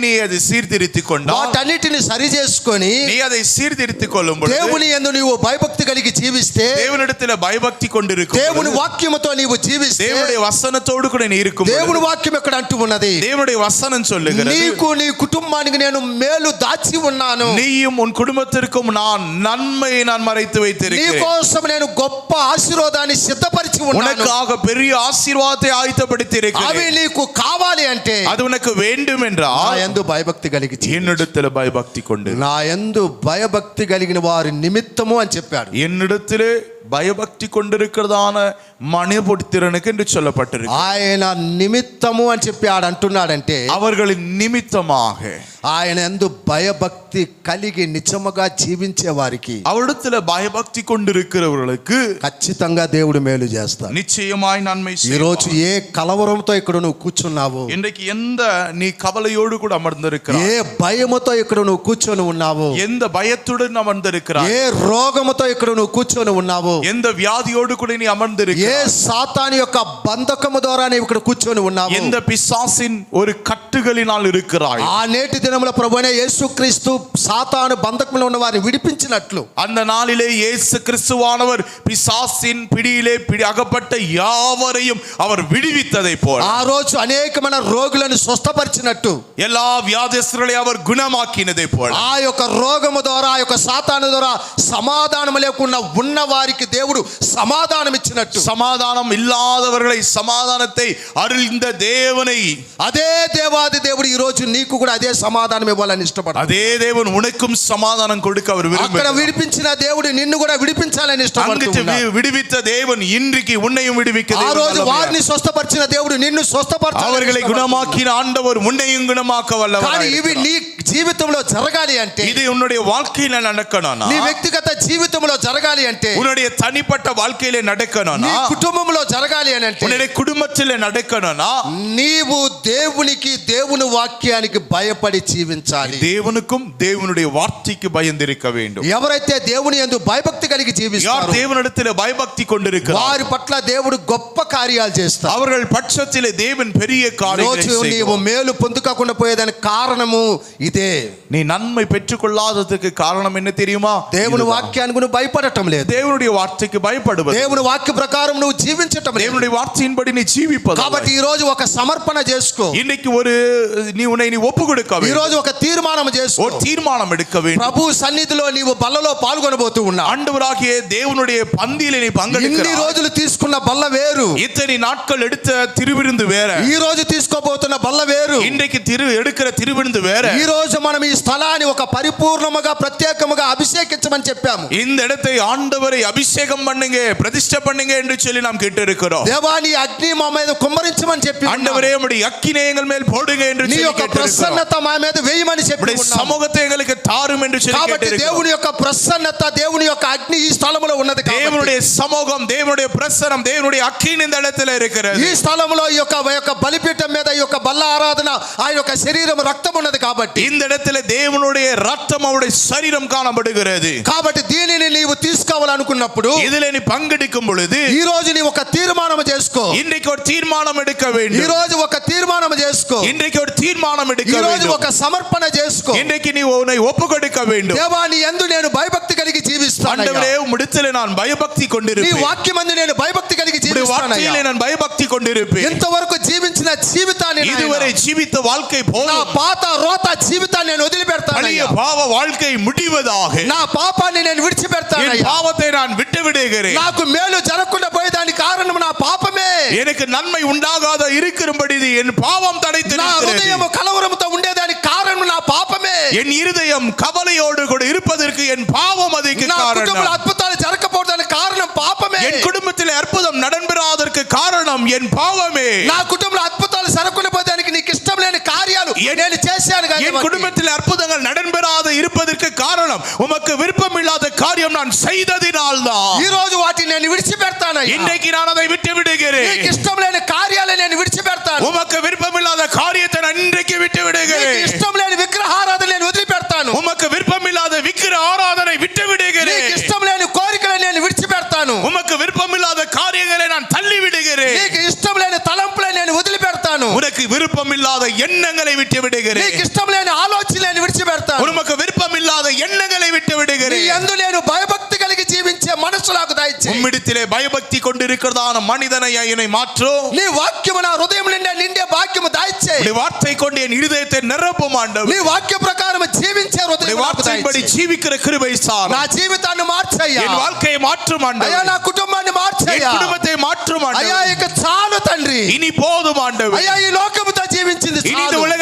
நீ அதை சீர்திருத்திக் கொண்டால், వాటన్నిటిని సరి చేసుకొని நீ அதை சீர்திருத்திக் கொள்ளும் பொழுது, దేవుని యందు నీవు భయభక్తి కలిగి జీవిస్తే, தேவனிடத்தில் பயபக்தி கொண்டிருக்கும் దేవుని பொழுது, వాక్యముతో నీవు జీవిస్తే, தேவனுடைய వசనతోడు కూడా நீ இருக்கும் பொழுது, దేవుని వాక్యం ఎక్కడ అంటూ ఉన్నది, தேவனுடைய வசனம் சொல்லுகிறது, నీకు నీ కుటుంబానికి నేను మేలు దాచి ఉన్నాను, நீயும் உன் குடும்பத்திற்கும் நான் நன்மையை நான் மறைத்து నీ வைத்திருக்கிறேன், కోసం నేను గొప్ప ఆశీర్వాదాన్ని సిద్ధపరిచి ఉన్నాను. உனக்காக பெரிய ஆசீர்வாதத்தை ஆயத்தப்படுத்தி అవి இருக்கிறேன். నీకు కావాలి అంటే, அது உனக்கு உனக்கு வேண்டும் నా என்றால் యందు భయభక్తి కలిగి జీవించు. என்னிடத்தில் பயபக்தி கொண்டு నా యందు భయభక్తి కలిగిన వారి నిమిత్తము అని చెప్పాడు. என்னிடத்திலே பயபக்தி கொண்டிருக்கிறதான மணிபுத்திரனுக்கு என்று சொல்லப்பட்டிருக்கு. ఆయన నిమిత్తము అని చెప్పి ఆడు అంటున్నాడంటే அவர்களின் நிமித்தமாக ఆయన యందు భయభక్తి కలిగి నిజముగా జీవించే వారికి அவரிடத்துல பயபக்தி கொண்டிருக்கிறவர்களுக்கு ఖచ్చితంగా దేవుడు మేలు చేస్తాడు. நிச்சயமாய் நன்மை ఈ செய்வார். రోజు ఏ కలవరంతో ఇక్కడ నువ్వు కూర్చున్నావు, இன்றைக்கு எந்த நீ கவலையோடு கூட அமர்ந்திருக்கிறாய், ఏ భయముతో ఇక్కడ నువ్వు కూర్చొని ఉన్నావు, எந்த பயத்துடன் அமர்ந்திருக்கிறாய், ఏ రోగముతో ఇక్కడ నువ్వు కూర్చొని ఉన్నావు, எந்த வியாதியோடு கூட நீ ఏ அமர்ந்திருக்கிறாய், సాతాను యొక్క బంధకము ద్వారా నీవు ఇక్కడ కూర్చొని ఉన్నావు, எந்த பிசாசின் ஒரு கட்டுகளினால் இருக்கிறாய், ఆ నేటి దినముల ప్రభువైన యేసుక్రీస్తు సాతాను బంధకములో ఉన్న వారిని విడిపించినట్లు அந்த நாளிலே இயேசு கிறிஸ்துவானவர் பிசாசின் பிடியிலே அகப்பட்ட யாவரையும் அவர் விடுவித்ததை போல ఆ రోజు అనేకమైన రోగులను స్వస్థపరిచినట్టు எல்லா வியாதிஸ்தர்களை அவர் குணமாக்கினதை போல ఆ యొక్క రోగము ద్వారా ఆ యొక్క సాతాను ద్వారా సమాధానం లేకుండా ఉన్న వారికి దేవుడు సమాధానం ఇచ్చినట్టు சமாதானம் இல்லாதவர்களை சமாதானத்தை அருள்ந்த தேவனை అదే దేవాది దేవుడు ఈ రోజు నీకు కూడా అదే సమాధానం ఇవ్వాలని ఇష్టపడతాడు. அதே தேவன் உனக்கும் சமாதானம் கொடுக்க அவர் అక్కడ விரும்புகிறார். విడిపించిన దేవుడు నిన్ను కూడా విడిపించాలని ఇష్టపడుతున్నాడు. விடுவித்த தேவன் இன்றைக்கு உன்னையும் விடுவிக்க ఆ రోజు వారిని స్వస్థపరిచిన దేవుడు నిన్ను స్వస్థపరచాలని அவர்களை குணமாக்கின ஆண்டவர் உன்னையும் குணமாக்க కానీ வல்லவர். ఇవి నీ జీవితంలో జరగాలి అంటే, இது உன்னுடைய வாழ்க்கையில நடக்கணும், నీ వ్యక్తిగత జీవితంలో జరగాలి అంటే, உன்னுடைய தனிப்பட்ட வாழ்க்கையில நடக்கணும், నీ కుటుంబంలో జరగాలి అని అంటే, உன்னுடைய குடும்பத்தில நடக்கணும், నీవు దేవునికి దేవుని వాక్యానికి భయపడి జీవించాలి. தேவனுக்கும் தேவனுடைய வார்த்தைக்கு பயந்திருக்க வேண்டும். ఎవరైతే దేవుని యందు భయభక్తి కలిగి யார் జీవిస్తారో தேவனிடத்தில் பயபக்தி கொண்டிருக்கிறார் వారి పట్ల దేవుడు గొప్ప కార్యాలు చేస్తాడు. அவர்கள் பட்சத்திலே தேவன் பெரிய காரியங்களை రోజు నీవు செய்வார். మేలు పొందుకోకుండా పోయేదానికి కారణము ఇదే. நீ நன்மை பெற்றுக்கொள்ளாததுக்கு காரணம் என்ன தெரியுமா? దేవుని వాక్యానికి నువ్వు భయపడటం లేదు, தேவனுடைய வார்த்தைக்கு பயப்படுவது, దేవుని వాక్య ప్రకారం నువ్వు జీవించటం లేదు. தேவனுடைய வார்த்தையின்படி நீ ஜீவிப்பது. కాబట్టి ఈ రోజు ఒక సమర్పణ చేసుకో, இன்னைக்கு ஒரு நீ உன்னை நீ ஒப்பு கொடுக்க ఈ வேண்டும், రోజు ఒక తీర్మానం చేసుకో. ஒரு தீர்மானம் எடுக்க வேண்டும். ప్రభు సన్నిధిలో నీవు బల్లలో పాల్గొనబోతూ ఉన్నావు. ஆண்டவராகிய தேவனுடைய பந்தியிலே நீ ఇన్ని பங்கெடுக்கிறாய். రోజులు తీసుకున్న బల్ల వేరు, இத்தனை நாட்கள் எடுத்த திருவிருந்து வேற, ఈ రోజు తీసుకోబోతున్న బల్ల వేరు. இன்றைக்கு எடுக்கிற திருவிருந்து வேற. ఈ రోజు మనం ఈ స్థలాన్ని ఒక పరిపూర్ణముగా ప్రత్యేకముగా అభిషేకించమని చెప్పాము. இந்த இடத்தை ஆண்டவரை அபிஷேகம் பண்ணுங்க, பிரதிஷ்டை பண்ணுங்க என்று சொல்லி நாம் கேட்டு இருக்கிறோம். దేవా నీ అగ్ని మా మీద కుమ్మరించమని చెప్పి ఉన్నాము. ஆண்டவரே உம்முடைய அக்கினை எங்கள் மேல் போடுங்க என்று నీ சொல்லி యొక్క கேட்டு இருக்கிறோம். ప్రసన్నత మా మీద వేయమని చెప్పి உம்முடைய ఉన్నాము. சமூகத்தை எங்களுக்கு தாரும் என்று சொல்லி కాబట్టి கேட்டு இருக்கிறோம். దేవుని యొక్క ప్రసన్నత, దేవుని యొక్క అగ్ని ఈ స్థలములో ఉన్నది. కాబట్టి தேவனுடைய சமூகம், தேவனுடைய பிரசனம், தேவனுடைய அக்கினி இந்த இடத்துல இருக்கிறது. ఈ స్థలములో ఈ యొక్క బలిపీఠం మీద ఈ యొక్క బల్ల ఆరాధన ఆయన యొక్క శరీరం రక్తం ఉన్నది. కాబట్టి இந்த இடத்துல தேவனுடைய ரத்தம், அவருடைய சரீரம் காணப்படுகிறது. కాబట్టి దీనిని నీవు తీసుకోవాలనుకున్నప్పుడు இதிலே நீ பங்கெடுக்கும் பொழுது ఈ రోజు నీవు ఒక తీర్మానం చేసుకో. இன்றைக்கு ஒரு தீர்மானம் எடுக்க ఈ வேண்டும். రోజు ఒక తీర్మానం చేసుకో. இன்றைக்கு ஒரு தீர்மானம் எடுக்க ఈ రోజు வேண்டும். ఒక సమర్పణ చేసుకో. இன்றைக்கு நீ உன்னை ஒப்பு கொடுக்க வேண்டும். దేవా నీ యందు నేను భయభక్తి కలిగి జీవిస్తాను. ஆண்டவரே உம்மிடத்திலே நான் பயபக்தி నీ கொண்டிருப்பேன். వాక్యమందు నేను భయభక్తి కలిగి உம்முடைய జీవిస్తాను. வார்த்தையிலே நான் பயபக்தி கொண்டிருப்பேன். ఇంతవరకు జీవించిన జీవితాన్ని இதுவரை ஜீவித்த வாழ்க்கை నా போதும். పాత రోత జీవితాన్ని నేను వదిలిపెడతాను. பழைய பாவ வாழ்க்கை முடிவதாக నా పాపాన్ని నేను విడిచిపెడతాను. என் பாவத்தை நான் விட்டு விடுகிறேன். నాకు మేలు జరగకుండా పోయేదానికి కారణం నా పాపమే. எனக்கு நன்மை உண்டாகாத இருக்கிறபடி என் பாவம் தடைத்து నా நிற்கிறது. హృదయం కలవరముతో ఉండేదానికి కారణం నా పాపమే. என் இருதயம் கவலையோடு கூட இருப்பதற்கு என் பாவம் அதுக்கு నా కుటుంబంలో காரணம். అద్భుతాలు జరగకపోవడానికి కారణం పాపమే. என் குடும்பத்தில் அற்புதம் நடன்பெறாதற்கு காரணம் என் பாவமே. నా కుటుంబంలో అద్భుతాలు జరగకుండా పోయేదానికి నీకు ఇష్టం లేని కార్యాలు నేను చేశాను కదా. என் குடும்பத்தில் அற்புதங்கள் நடன்பெறாத இருப்பதற்கு காரணம் உமக்கு விருப்பம் இல்லாத காரியம் நான் செய்ததினால்தான். ఈ రోజు వాటిని నేను విడిచిపెడతాను. இன்றைக்கு நான் அதை விட்டு விடுகிறேன். నీకు ఇష్టం లేని కార్యాలు నేను విడిచిపెడతాను. உமக்கு விருப்பம் இல்லாத காரியத்தை நான் இன்றைக்கு விட்டு నీకు விடுகிறேன். ఇష్టం లేని విగ్రహారాధన నేను వదిలిపెడతాను. உமக்கு விருப்பம் இல்லாத விக்கிர ஆராதனை விட்டு నీకు விடுகிறேன். ఇష్టం లేని కోరికలు నేను విడిచిపెడతాను. உமக்கு விருப்பம் இல்லாத காரியங்களை நான் தள்ளி விடுகிறேன். నీకు ఇష్టం లేని తలంపులను నేను వదిలిపెడతాను. உனக்கு விருப்பம் இல்லாத எண்ணங்களை விட்டு விடுகிறேன். నీకు ఇష్టం లేని ఆలోచనలు నేను విడిచిపెడతాను. உமக்கு விருப்பம் இல்லாத எண்ணங்களை விட்டு నీ விடுகிறேன். యందు నేను భయభక్తి కలిగి జీవించే మనసు నాకు దయచేయి. உம்மிடத்திலே பயபக்தி கொண்டிருக்கிறதான மனிதனை என்னை மாற்றும். నీ వాక్యము నా హృదయం నిండే భాగ్యము దయచేయి. உம்முடைய வார்த்தை கொண்டு என் இருதயத்தை நிரப்பும் ஆண்டவரே. నీ వాక్య ప్రకారం జీవించే హృదయం உம்முடைய నాకు வார்த்தையின்படி దయచేయి. ஜீவிக்கிற கிருபை சார். నా జీవితాన్ని మార్చయ్యా. என் வாழ்க்கையை மாற்றும் అయ్యా ஆண்டவரே. నా కుటుంబాన్ని என் మార్చయ్యా. குடும்பத்தை மாற்றும் అయ్యా ஆண்டவரே. ఇక చాలు తండ్రి. இனி போதும் ஆண்டவரே. అయ్యా ఈ లోకముతో జీవించింది இனி இந்த చాలు. உலக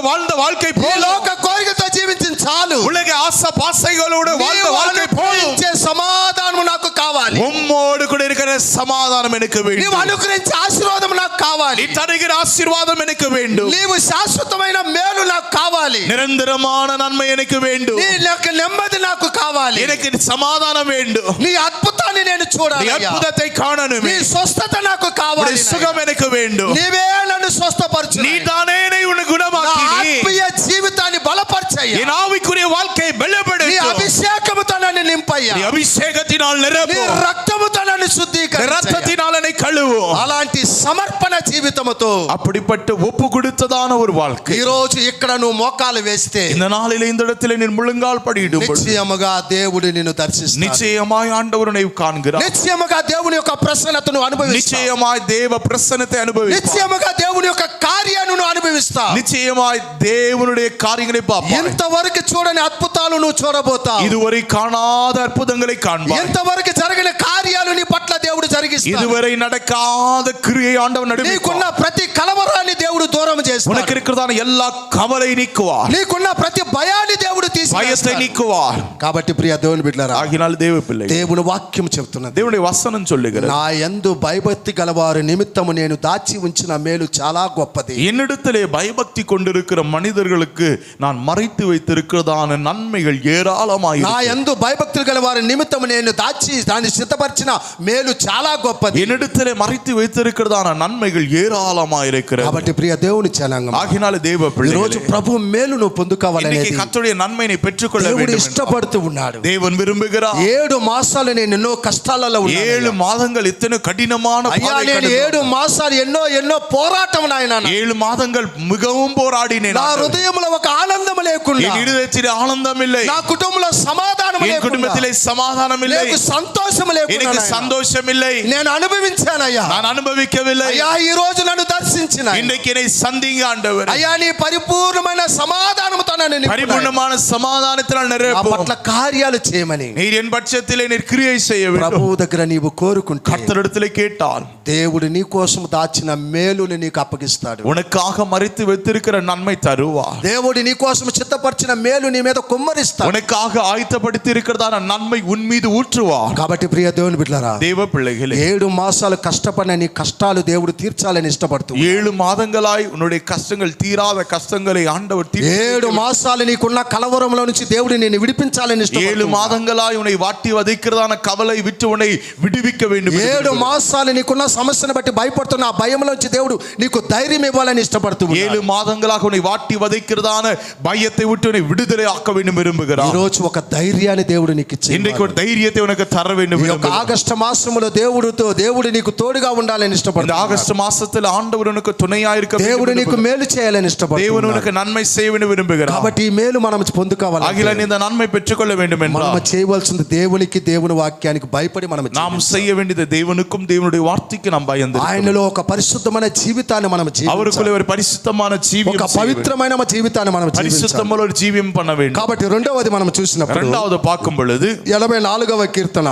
வாழ்ந்த வாழ்க்கை ఈ போதும். లోక కోరికతో జీవించిన చాలు. உலக ஆசை பாசைகளோடு வாழ்ந்த నీవు வாழ்க்கை போதும். అనుగ్రహించే సమాధానం నాకు కావాలి. உம்மோடு கூட இருக்கிற சமாதானம் எனக்கு నీవు வேண்டும். అనుగ్రహించే ఆశీర్వాదం నాకు కావాలి. நீ தருகிற ஆசீர்வாதம் எனக்கு வேண்டும். నీవు శాశ్వతమైన మేలు నాకు కావాలి. நிரந்தரமான நன்மை எனக்கு வேண்டும். నీ నాకు నెమ్మది నాకు కావాలి. எனக்கு சமாதானம் வேண்டும். నీ అద్భుతాన్ని నేను நீ చూడాలి. அற்புதத்தை காணணுமே. నీ స్వస్థత నాకు కావాలి. உம்முடைய சுகம் எனக்கு வேண்டும். నీవే నన్ను స్వస్థపరచు. நீ தானே என்னை నా குணமாக்கி ఆత్మీయ జీవితాన్ని బలపరచయ్యా. என் ஆவிக்குரிய வாழ்க்கையை నీ பலப்படுத்து. అభిషేకముతో నన్ను నింపయ్యా. நீ அபிஷேகத்தினால் నీ நிரப்பு. రక్తముతో నన్ను శుద్ధీకరించయ్యా. ரத்தத்தினால் என்னை கழுவு. అలాంటి సమర్పణ జీవితముతో அப்படிப்பட்ட ஒப்பு கொடுத்ததான ஒரு வாழ்க்கை. ఈ రోజు ఇక్కడ నువ్వు మోకాలు వేస్తే இந்த நாளிலே இந்த இடத்திலே நீ முழங்கால் படியிடும் பொழுது నిశ్చయముగా దేవుడు నిన్ను దర్శిస్తాడు. நிச்சயமாய் ஆண்டவர் உன்னை காண்கிறார். నిశ్చయముగా దేవుని యొక్క ప్రసన్నతను అనుభవిస్తావు. நிச்சயமாய் தேவ பிரசன்னத்தை அனுபவிப்பார். నిశ్చయముగా దేవుని యొక్క కార్యాలను నువ్వు అనుభవిస్తావు. நிச்சயமாய் தேவனுடைய காரியங்களை பார்ப்பாய். ఇంతవరకు చూడని అద్భుతాలు నువ్వు చూడబోతావు. இதுவரை காணாத அற்புதங்களை காண்பாய். ఇంతవరకు జరగని కార్యాలు నీ పట్ల దేవుడు జరిగిస్తాడు. இதுவரை நடக்காத கிரியை ஆண்டவர் నీకున్న நடப்பிப்பார். ప్రతి కలవరాన్ని దేవుడు దూరం చేస్తాడు. உனக்கு இருக்கிறதான எல்லா கவலை நீக்குவார். నీకున్న ప్రతి భయాన్ని దేవుడు பயத்தை తీసివేస్తాడు. நீக்குவார். కాబట్టి ప్రియ దేవుని బిడ్డలారా, ஆகினால் தேவ பிள்ளை దేవుని వాక్యం చెప్తున్నది, தேவனுடைய வசனம் சொல்லுகிறது, నా యందు భయభక్తి గలవారు నిమిత్తము నేను దాచి ఉంచిన మేలు చాలా గొప్పది. என்னிடத்திலே பயபக்தி கொண்டிருக்கிற மனிதர்களுக்கு நான் மறைத்து வைத்திருக்கிறதான நன்மைகள் నా ஏராளமாய் యందు భయభక్తులు గలవారి నిమిత్తము నేను దాచి దాన్ని సిద్ధపరిచిన మేలు చాలా గొప్పది. என்னிடத்திலே மறைத்து வைத்திருக்கிறதான நன்மைகள் ஏராளமாய் இருக்கிறது. కాబట్టి ప్రియ దేవుని జనాంగం, ஆகினால தேவ ఈ రోజు பிள்ளைகளே, ప్రభు మేలును పొందుకోవాలనేది இன்னைக்கு கர்த்தருடைய நன்மையை பெற்றுக்கொள்ள దేవుడు வேண்டும் என்று ఇష్టపడుతూ ఉన్నాడు. தேவன் விரும்புகிறார். 7 మాసాలు నేను ఎన్నో కష్టాలలో 7 మాதங்கள் ఇతను కఠినமான అయ్యా, பாதை నేను கடந்து 7 మాసాలు ఎన్నో పోరాటం నాయన. 7 మాதங்கள் మిகவும் పోరాడిனேன். నా హృదయంలో ఒక ఆనందం లేకుండా, என் இருதயத்தில் ஆனந்தம் இல்லை. నా కుటుంబంలో సమాధానం என் లేకుండా, குடும்பத்திலே சமாதானம் இல்லை. నాకు సంతోషం எனக்கு లేకుండా சந்தோஷம் இல்லை. నేను అనుభవించానయ్యా. நான் అனுభవిக்கவில்லை. అయ్యా, ఈ రోజు నన్ను దర్శించిన இன்றைக்கு என்னை சந்திங்க ஆண்டவரே. అయ్యా, నీ పరిపూర్ణమైన సమాధానంతో నన్ను నింపు. பரிபூர்ணமான சமாதானத்தினால் నా நிரப்பும். పట్ల కార్యాలు చేయమని நீர் என் பட்சத்திலே நீர் கிரியை செய்ய ప్రభు வேண்டும். దగ్గర నీవు కోరుకుంటే கர்த்தரிடத்திலே கேட்டால் దేవుడు నీ కోసం దాచిన మేలుని నీకు అప్పగిస్తాడు. உனக்காக மறைத்து வைத்திருக்கிற நன்மை தருவார். దేవుడు నీ కోసం చిత్తపరిచిన మేలు నీ మీద కుమ్మరిస్తాడు. உனக்காக ஆயத்தப்படுத்தி இருக்கிறதான நன்மை உன் மீது ஊற்றுவார். కాబట్టి ప్రియ దేవుని బిడ్డలారా, தேவ பிள்ளைகளே, 7 మాసాలు కష్టపడిన నీ కష్టాలు దేవుడు తీర్చాలని ఇష్టపడుతూ 7 மாதங்களாய் உன்னுடைய கஷ்டங்கள் தீராத கஷ்டங்களை ஆண்டவர் 7 మాసాలు నీకున్న కలవరంలో నుంచి దేవుడు నిన్ను విడిపించాలని 7 ఇష్టపడుతూ மாதங்களாய் உன்னை வாட்டி வதைக்கிறதான கவலை விட்டு உன்னை விடுவிக்க வேண்டும். 7 మాసాలు నీకున్న సమస్యను బట్టి భయపడుతున్న ఆ భయంలోంచి దేవుడు నీకు ధైర్యం ఇవ్వాలని ఇష్టపడుతూ 7 மாதங்களாக உன்னை வாட்டி வதைக்கிறதான பயத்தை விட்டு உன்னை விடுதலை ஆக்க வேண்டும் ఈ விரும்புகிறார். రోజు ఒక ధైర్యాన్ని దేవుడు నీకు இன்றைக்கு ஒரு தைரியத்தை உனக்கு தர வேண்டும் ఈ యొక్క விரும்புகிறார். ఆగస్టు మాసములో దేవుడు నీకు తోడుగా ఉండాలని இந்த ఇష్టపడుతున్నాడు. ஆகஸ்ட் மாசத்துல ஆண்டவர் உனக்கு துணையா இருக்க దేవుడు నీకు வேண்டும். మేలు చేయాలని தேவன் ఇష్టపడుతున్నాడు. உனக்கு நன்மை செய்ய வேண்டும் விரும்புகிறார். కాబట్టి ఈ మేలు మనం పొందుకోవాలి. ஆகில இந்த நன்மை பெற்றுக்கொள்ள வேண்டும் మనం என்றால் చేయవలసింది దేవునికి, దేవుని వాక్యానికి భయపడి మనం நாம் செய்ய வேண்டியது தேவனுக்கும் தேவனுடைய வார்த்தைக்கு நாம் பயந்து ఆయనలో ఒక పరిశుద్ధమైన జీవితాన్ని మనం அவருக்குள்ளே ஒரு பரிசுத்தமான ఒక ஜீவியம் செய்ய வேண்டும். పవిత్రమైన జీవితాన్ని మనం జీవించాలి. பரிசுத்தமான ஒரு ஜீவியம் பண்ண வேண்டும். కాబట్టి రెండవది మనం చూసినప్పుడు இரண்டாவது பார்க்கும் பொழுது 84వ కీర్తన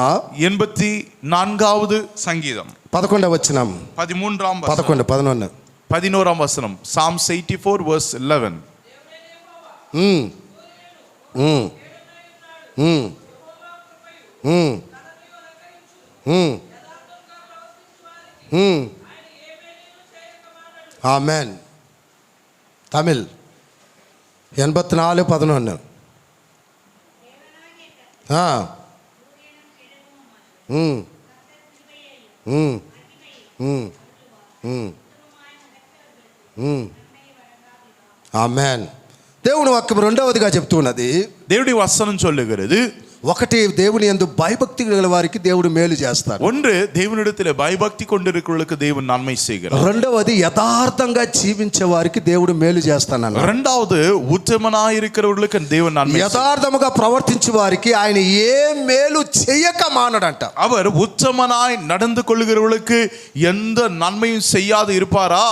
84வது சங்கீதம் 11వ వచనం 13ஆம் 11 வசனம் Psalms 84 verse 11. Amen. Tamil 84:11. Amen. దేవుని వాక్యం రెండవదిగా చెప్తున్నది, தேவனுடைய வசனம் சொல்லுகிறது, ఒకటి దేవుని యందు భయభక్తి గల వారికి దేవుడు మేలు చేస్తాడు. ஒன்று தேவனிடத்தில் பயபக்தி கொண்டிருக்கிறவர்களுக்கு தேவன் நன்மை செய்கிறார். రెండవది యథార్థంగా జీవించే వారికి దేవుడు మేలు చేస్తానన్నాడు. இரண்டாவது உத்தமனாயிருக்கிறவர்களுக்கு தேவன் நன்மை செய்கிறார். యథార్థముగా ప్రవర్తించే వారికి ఆయన ఏ మేలు చేయక మానడంట. அவர் உத்தமனாய் நடந்து கொள்கிறவர்களுக்கு எந்த நன்மையும் செய்யாது இருப்பாரா?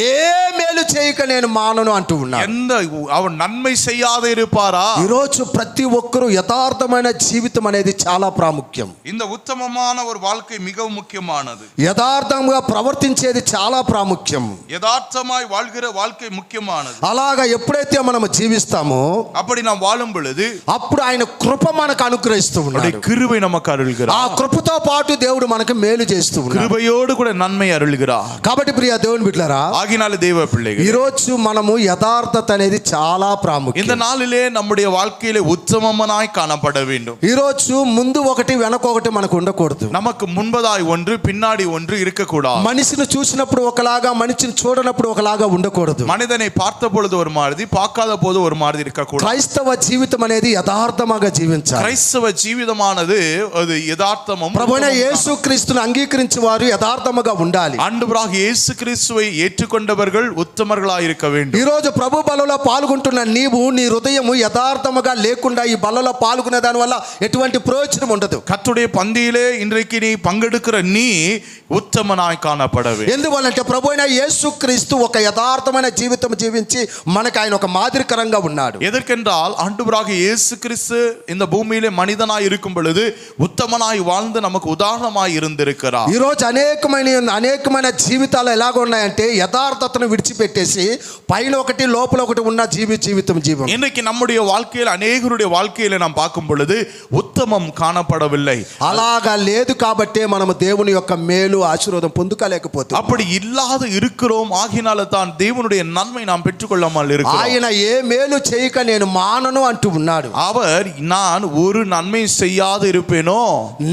ఏ మేలు మేలు చేయక నేను మానను అంటూ ఉన్నాడు. எந்த அவர் நன்மை செய்யாத இருப்பாரா? ఈరోజు ప్రతి ఒక్కరూ యథార్థమైన జీవితం అనేది చాలా ప్రాముఖ్యం. இந்த உத்தமமான ஒரு வாழ்க்கை மிகவும் முக்கியமானது. యథార్థంగా ప్రవర్తించేది చాలా ప్రాముఖ్యం. யதார்த்தமாய் வாழ்கிற வாழ்க்கை முக்கியமானது. అలాగా ఎప్పుడైతే మనం జీవిస్తామో அப்படி நாம் வாழும் பொழுது అప్పుడు ఆయన కృప మనకు అనుగ్రహిస్తూ ఉన్నాడు. கிருபை நமக்கு ఆ அருள்கிறார். కృపతో పాటు దేవుడు మనకు మేలు చేస్తూ ఉన్నాడు. கிருபையோடு கூட நன்மை அருள்கிறார். కాబట్టి ప్రియ దేవుని బిడ్డలారా, ஆகினால தேவ பிள்ளைகள், ఈ రోజు మనము యథార్థత అనేది చాలా ప్రాముఖ్యం. இந்த నాளிலே நம்முடைய வாழ்க்கையிலே உத்தமமாய் காணப்பட வேண்டும். ఈ రోజు ముందు ఒకటి వెనక ఒకటి మనకు ఉండకూడదు. நமக்கு முன்பதாய் ஒன்று பின்னாடி ஒன்று இருக்கக்கூடாது. మనిషిని చూసినప్పుడు ఒకలాగా, మనిషిని చూడనప్పుడు ఒకలాగా ఉండకూడదు. மனிதனை பார்த்த பொழுது ஒரு மாதிரி, பார்க்காத போது ஒரு மாதிரி இருக்கக்கூடாது. క్రైస్తవ జీవితం అనేది యథార్థంగా జీవించాలి. கிறிஸ்தவ ஜீவிதமானது அது யதார்த்தமும் ప్రభువైన యేసుక్రీస్తును అంగీకరించి వారు యథార్థముగా ఉండాలి. ஆண்டவராகிய இயேசு கிறிஸ்துவை ஏற்றுக்கொண்டவர்கள் உத்தமர்களாய் இருக்க வேண்டும். ఈ రోజు ప్రభు బలలో పాల్గొంటున్న నీవు నీ హృదయము యథార్థముగా లేకుండా ఈ బలలో పాల్గొనే దాని వల్ల ఎటువంటి ప్రయోజనం ఉండదు. கர்த்தருடைய பந்தியிலே இன்றைக்கு நீ பங்கெடுக்கிற நீ ఉత్తమనాய் కాணப்பட வேண்டும். ఎందువల్లంటే ప్రభువైన యేసుక్రీస్తు ఒక యథార్థమైన జీవితం జీవించి మనకు ఆయన ఒక మాదిరికరంగా ఉన్నాడు. எதற்கென்றால் ஆண்டவராகிய இயேசு கிறிஸ்து இந்த பூமியிலே மனிதனாய் இருக்கும் பொழுது உத்தமனாய் வாழ்ந்து நமக்கு உதாரணமாய் இருந்திருக்கிறார். ఈ రోజు అనేకమైన జీవితాలు ఎలాగ ఉన్నాయంటే యథార్థతను విడిచిపెట్టేసి పైన ఒకటి లోపల ఒకటి ఉన్న జీవితం. இன்றைக்கு நம்முடைய வாழ்க்கையில் அநேகருடைய வாழ்க்கையில நாம் பார்க்கும் பொழுது உத்தமம் காணப்படவில்லை. అలాగా లేదు కాబట్టే మనము దేవుని యొక్క మేలు ఆశీర్వాదం పొందుకోలేకపోతున్నాం. அப்படி இல்லாத இருக்கிறோம். ஆகினால தான் தேவனுடைய நன்மை நாம் பெற்றுக்கொள்ளாமல் இருக்கிறோம். ఆయన ఏ మేలు చేయక నేను మానను అంటూ ఉన్నాడు. அவர் நான் ஒரு நன்மை செய்யாது இருப்பேனோ,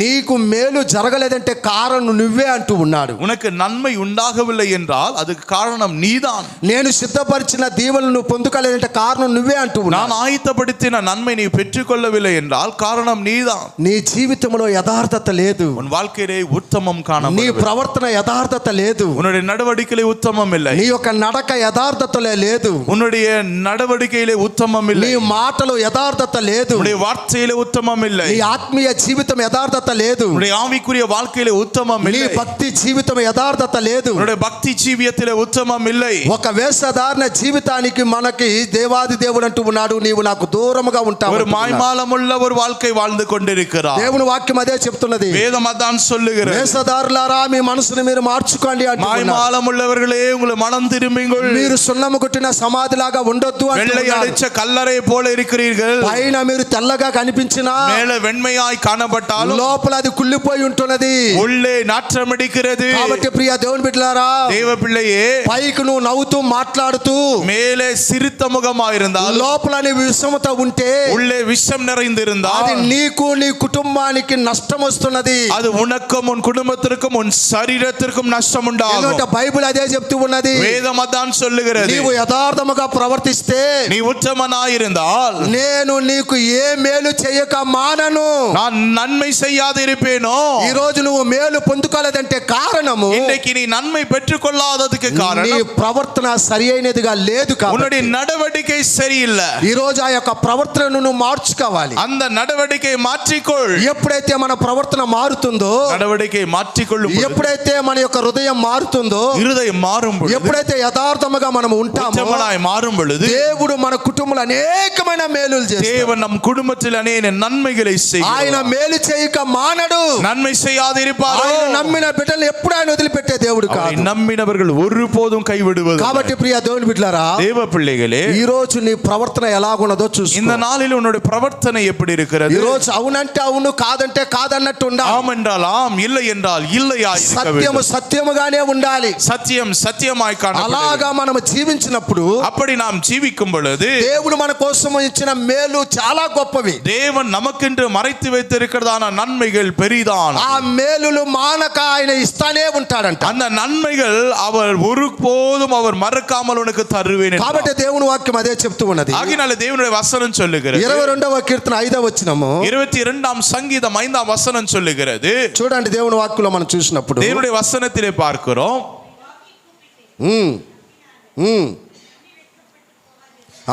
నీకు మేలు జరగలేదంటే కారణం నువ్వే అంటూ ఉన్నాడు. உனக்கு நன்மை உண்டாகவில்லை என்றால் அதுக்கு காரணம் நீதான். నేను సిద్ధపరిచిన దీవెనలు నువ్వు పొందుకోలేదంటే కారణం నువ్వే అంటూ ఉన్నాడు. நான் ஆயத்தப்படுத்தின நன்மை நீ பெற்றுக்கொள்ளவில்லை என்றால் காரணம் நீதான். నీ జీవితంలో యథార్థత లేదు. உன் வாழ்க்கையிலே உத்தமம் காணப்படவில்லை. నీ ప్రవర్తన యథార్థత లేదు. உன்னுடைய நடவடிக்கையிலே உத்தமம் இல்லை. నీ యొక్క నడక యథార్థతలే లేదు. உன்னுடைய நடவடிக்கையிலே உத்தமம் இல்லை. నీ మాటలు యథార్థత లేదు. உன்னுடைய வார்த்தையிலே உத்தமம் இல்லை. నీ ఆత్మీయ జీవితం యథార్థత లేదు. உன்னுடைய ஆவிக்குரிய வாழ்க்கையிலே உத்தமம் నీ இல்லை. భక్తి జీవితం యథార్థత లేదు. உன்னுடைய பக்தி ஜீவியத்திலே உத்தமம் இல்லை. ఒక వేషధారణ జీవితానికి మనకి దేవాది దేవుడు అంటూ ఉన్నాడు, నీవు నాకు దూరముగా ఉంటావు. ஒரு மாய்மாலமுள்ள ஒரு வாழ்க்கை வாழ்ந்து கொண்டிருக்கிறார். దేవుని వాక్యం అదే చెప్తున్నది. வேதம் அதான் சொல்லுகிறது. వేషధారులారా మీ మనసును మీరు మార్చుకోండి అంటున్నాడు. மாய்மாலமுள்ளவர்களே உங்களை மனம் திரும்புங்கள். మీరు సున్నము కొట్టిన సమాధిలాగా ఉండొద్దు வெள்ளை అంటున్నాడు. அடிச்ச கல்லறை போல இருக்கிறீர்கள். పైన మీరు తెల్లగా కనిపించినా மேலே வெண்மையாய் காணப்பட்டாலும் లోపల అది కుళ్ళిపోయి ఉంటున్నది. உள்ளே நாற்றமடிக்கிறது. కాబట్టి ప్రియ దేవుని బిడ్డలారా, தேவ பிள்ளையே, పైకి నువ్వు నవ్వుతూ మాట్లాడుతూ மேலே சிரித்த முகமாய் இருந்தால், లోపల నీ విషమత ఉంటే உள்ளே விஷம் நிறைந்திருந்தால், అది నీకు నీ కుటుంబానికి నష్టం వస్తున్నది. அது உனக்கும் உன் குடும்பத்திற்கும் உன் சரீரத்திற்கும் நஷ்டம் உண்டாகும். ఎందుకంటే బైబిల్ అదే చెప్తూ ఉన్నది. வேதம் அதான் சொல்லுகிறது. నీవు యథార్థముగా ప్రవర్తిస్తే, நீ உத்தமனாய் இருந்தால், నేను నీకు ఏ మేలు చేయక మానను. நான் நன்மை செய்யாது இருப்பேனோ. ఈ రోజు నువ్వు మేలు పొందుకోలేదంటే కారణము இன்றைக்கு நீ நன்மை பெற்றுக்கொள்ளாததுக்கு నీ காரணம் ప్రవర్తన సరి అయినదిగా లేదు కాబట్టి. உன்னுடைய நடவடிக்கை சரியில்லை. ఈ రోజు ఆ యొక్క ప్రవర్తనను నువ్వు మార్చుకోవాలి. அந்த நடவடிக்கை மாற்றிக்கொள். ఎప్పుడైతే మన ప్రవర్తన మారుతుందో, நடவடிக்கை மாற்றிக்கொள்ளும் பொழுது, ఎప్పుడైతే మన యొక్క హృదయం మారుతుందో, இருதயம் மாறும் பொழுது, ఎప్పుడైతే యథార్థముగా మనం ఉంటామో, உத்தமனாய் மாறும் பொழுது, దేవుడు మన కుటుంబంలో అనేకమైన మేలులు చేస్తాడు. தேவன் நம் குடும்பத்தில் அநேக நன்மைகளை ఆయన செய்கிறார். మేలు చేయక మానడు. நன்மை செய்யாது இருப்பாரோ. ఆయన నమ్మిన బిడ్డలు ఎప్పుడు ఆయన వదిలిపెట్టే దేవుడు அவரை కాదు. నమ్మినவர்கள் ஒருபோதும் கைவிடுவது. కాబట్టి ప్రియ దేవుని బిడ్డలారా, தேவ பிள்ளைகளே, ఈ రోజు నీ ప్రవర్తన ఎలాగున్నదో చూసుకో. இந்த நாளில் உன்னுடைய பிரவர்த்தனை எப்படி இருக்கிறது? ఈ రోజు అవునంటే అవును, కాదంటే కాదన్నట్టు ఉండాలి. ஆம் என்றால் ஆம், இல்லை என்றால் இல்லையாய் இருக்க సత్యము வேண்டும். సత్యముగానే ఉండాలి. சத்தியம் சத்தியமாய் காணப்பட అలాగా வேண்டும். మనం జీవించినప్పుడు அப்படி நாம் ஜீவிக்கும் பொழுது దేవుడు మన కోసం ఇచ్చిన మేలు చాలా గొప్పవి. தேவன் நமக்கென்று மறைத்து வைத்திருக்கிறதான நன்மைகள் பெரிதான. ఆ మేలులు మానక ఆయన ఇస్తానే ఉంటాడంట. அந்த நன்மைகள் அவர் ஒருபோதும் அவர் மறக்காமல் உனக்கு தருவேன் என்றார். కాబట్టి దేవుని వాక్యం అదే చెప్తూ ఉన్నది. ஆகினால தேவனுடைய வசனம் சொல்லுகிறது. 22వ కీర్తన 5వ వచనము, 22ஆம் சங்கீதம் 5ஆம் வசனம் சொல்லுகிறது. చూడండి, దేవుని వాక్యంలో మనం చూసినప్పుడు தேவனுடைய வசனத்திலே பார்க்கிறோம்.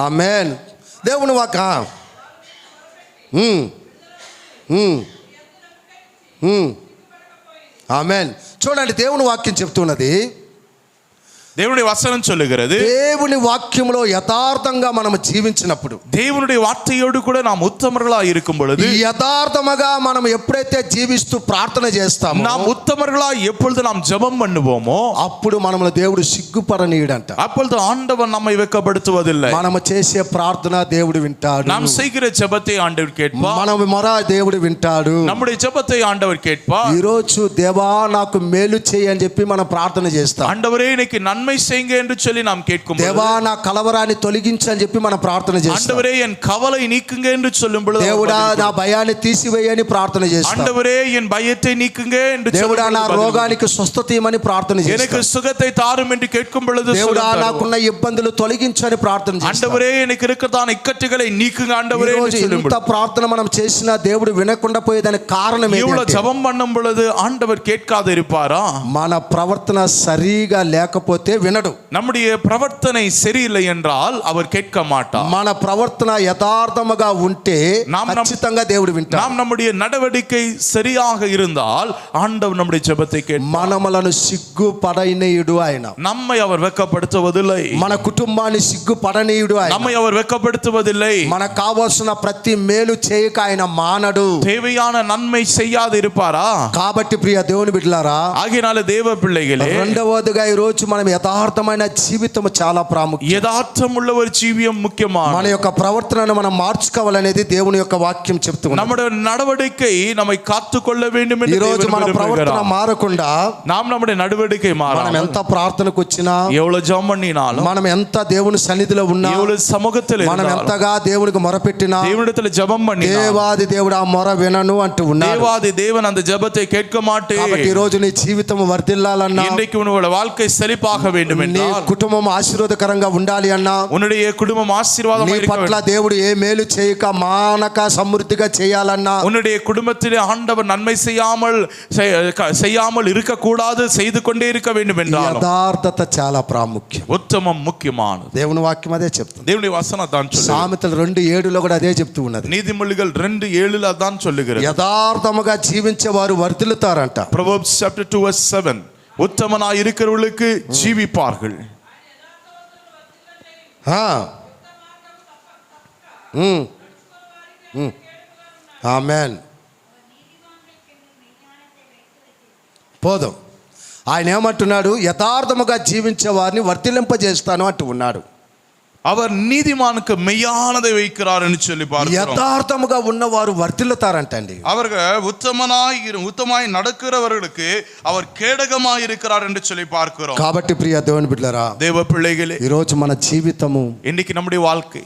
ఆమేన్. దేవుని వాక్య ఆమేన్. చూడండి, దేవుని వాక్యం చెప్తున్నది, దేవుని వచనం சொல்லுகிறது దేవుని వాక్యములో యథార్థంగా మనం జీవించినప్పుడు, தேவனுடைய வார்த்தையோடு கூட நாம் உத்தமர்களாய் இருக்கும் பொழுது, యథార్థముగా మనం ఎప్పుడైతే జీవిస్తూ ప్రార్థన చేస్తామో, நாம் உத்தமர்களாய் எப்பொழுது நாம் ஜெபம் பண்ணுவோமோ అప్పుడు మనల్ని దేవుడు సిగ్గుపడనీయడంట. அப்பொழுது ஆண்டவர் நம்மை வெட்கப்படுத்துவதில்லை. మనము చేసే ప్రార్థన దేవుడు వింటాడు. நாம் செய்கிற ஜெபத்தை ஆண்டவர் கேட்பார். మన మొర దేవుడు వింటాడు. நம்முடைய ஜெபத்தை ஆண்டவர் கேட்பார். ఈ రోజు దేవా నాకు మేలు చేయి అని చెప్పి మనం ప్రార్థన చేస్తాం. ஆண்டவரே எனக்கு நன்மை செய்யுங்க என்று சொல்லி நாம் கேட்கும் దేవా నా కలవరాన్ని తొలగించు అని చెప్పి మనం ప్రార్థన చేస్తాం. ஆண்டவரே என் கவலை நீக்குங்க என்று சொல்லும் பொழுது, దేవుడా నా భయాన్ని తీసివేయని ప్రార్థన చేస్తాం. ஆண்டவரே என் பயத்தை நீக்குங்க என்று దేవుడా నా రోగానికి స్వస్థత ఇవ్వమని ప్రార్థన చేస్తాం. எனக்கு சுகத்தை தாரும் என்று கேட்கும் பொழுது, దేవుడా నాకున్న ఇబ్బందులు తొలగించని ప్రార్థన చేస్తాం. ஆண்டவரே எனக்கு இருக்கிறதான ఇక్కట్టుகளை నీக்குங்க ఆండవరే ఈ என்று రోజు சொல்லும் ఇంత பொழுது, ప్రార్థన మనం చేసినా దేవుడు వినకుండా పోయేదానికి కారణం இவ்வளவு ఏంటంటే ஜெபம் பண்ணும் பொழுது ஆண்டவர் கேட்காது இருப்பாரா? మన ప్రవర్తన సరిగా లేకపోతే వినడు. நம்முடைய பிரவர்த்தனை சரியில்லை என்றால் அவர் கேட்க மாட்டார். మన ప్రవర్తన యథార్థముగా ఉంటే ఖచ్చితంగా దేవుడు వింటాడు. நாம் நம்முடைய நடவடிக்கை சரியாக இருந்தால் ஆண்டவர் நம்முடைய ஜெபத்தை கேட்பார். మనమలను సిగ్గుపడనీయుడు ఆయన. நம்மை அவர் வெட்கப்படுத்துவதில்லை. మన కుటుంబాన్ని సిగ్గుపడనీయుడు ఆయన. நம்மை அவர் வெட்கப்படுத்துவதில்லை. మనకు కావాల్సిన ప్రతి మేలు చేయక ఆయన మానడు. தேவையான நன்மை செய்யாது இருப்பாரா? కాబట్టి ప్రియ దేవుని బిడ్డలారా, ஆகினால தேவ பிள்ளைகளே, రెండవదిగా ఈ రోజు మనం యథార్థమైన జీవితం చాలా ప్రాముఖ్యం. యథార్థం உள்ள ஒரு ஜீவியம் முக்கியமான. మన యొక్క ప్రవర్తనను మనం మార్చుకోవాలనేది దేవుని యొక్క వాక్యం చెప్తుంది. நம்முடைய நடவடிக்கை நம்மை காத்துக்கொள்ள வேண்டும் என்று ఈ రోజు தேவன் మన ప్రవర్తన விரும்புகிறார். మారకుండా நாம் நம்முடைய நடவடிக்கை మనం மாறாமல், ఎంత ప్రార్థనకు వచ్చినా, எவ்வளவு ஜெபம் பண்ணினாலும், మనం ఎంత దేవుని సన్నిధిలో ఉన్నా, எவ்வளவு సముఖத்தில் మనం இருந்தாலும், ఎంతగా దేవునికి మొరపెట్టినా, தேவனிடத்தில் ஜெபம் பண்ணினாலும், దేవాది దేవుడు ఆ మొర వినను అంటూ ఉన్నాడు. தேவாதி தேவன் அந்த ஜெபத்தை கேட்க மாட்டேன். కాబట్టి ఈ రోజు నీ జీవితం వర్ధిల్లాలన్నా, இன்றைக்கு உன்னோட வாழ்க்கை செழிப்பாக வேண்டும் నీ என்றால், కుటుంబం ఆశీర్వాదకరంగా ఉండాలి అన్నా, உன்னுடைய குடும்பம் నీ ஆசீர்வாதமாக இருக்க పట్ల வேண்டும். దేవుడు ఏ మేలు చేయక మానక సమృద్ధిగా చేయాలన్నా, உன்னுடைய குடும்பத்திலே ஆண்டவர் நன்மை செய்யாமல் இருக்கக்கூடாது, செய்து கொண்டே இருக்க வேண்டும் என்றால் యథార్థత చాలా ప్రాముఖ్యం. உத்தமம் முக்கியமானது. దేవుని వాక్యం అదే చెప్తుంది. దేవుని వచనం தான் சொல்லுகிறது. సామెతలు 2:7 కూడా అదే చెప్తూ ఉన్నది. நீதிமொழிகள் 2:7 தான் சொல்லுகிறது. యథార్థముగా జీవించే వారు వర్ధిల్లుతారంట. Proverbs chapter 2 verse 7, உத்தமனாய் இருக்கிறவர்களுக்கு ஜீவிப்பார்கள். ఆమేన్. పోదాం. ఆయన ఏమంటున్నాడు? యథార్థముగా జీవించే వారిని వర్ధిల్లింపజేస్తాను అంటూ ఉన్నాడు. அவர் நீதிமானுக்கு மெய்யானதை வைக்கிறார் என்று சொல்லி பார்க்கிறோம். యథార్థముగా ఉన్నవారు వర్ధిల్లుతారంటండి. அவர்கள் உத்தமாய் நடக்கிறவர்களுக்கு அவர் கேடகமாய் இருக்கிறார் என்று சொல்லி பார்க்கிறோம். కాబట్టి ప్రియ దేవుని బిడ్డలారా, தேவ பிள்ளைகளே, ఈ రోజు మన జీవితము இன்னைக்கு நம்முடைய வாழ்க்கை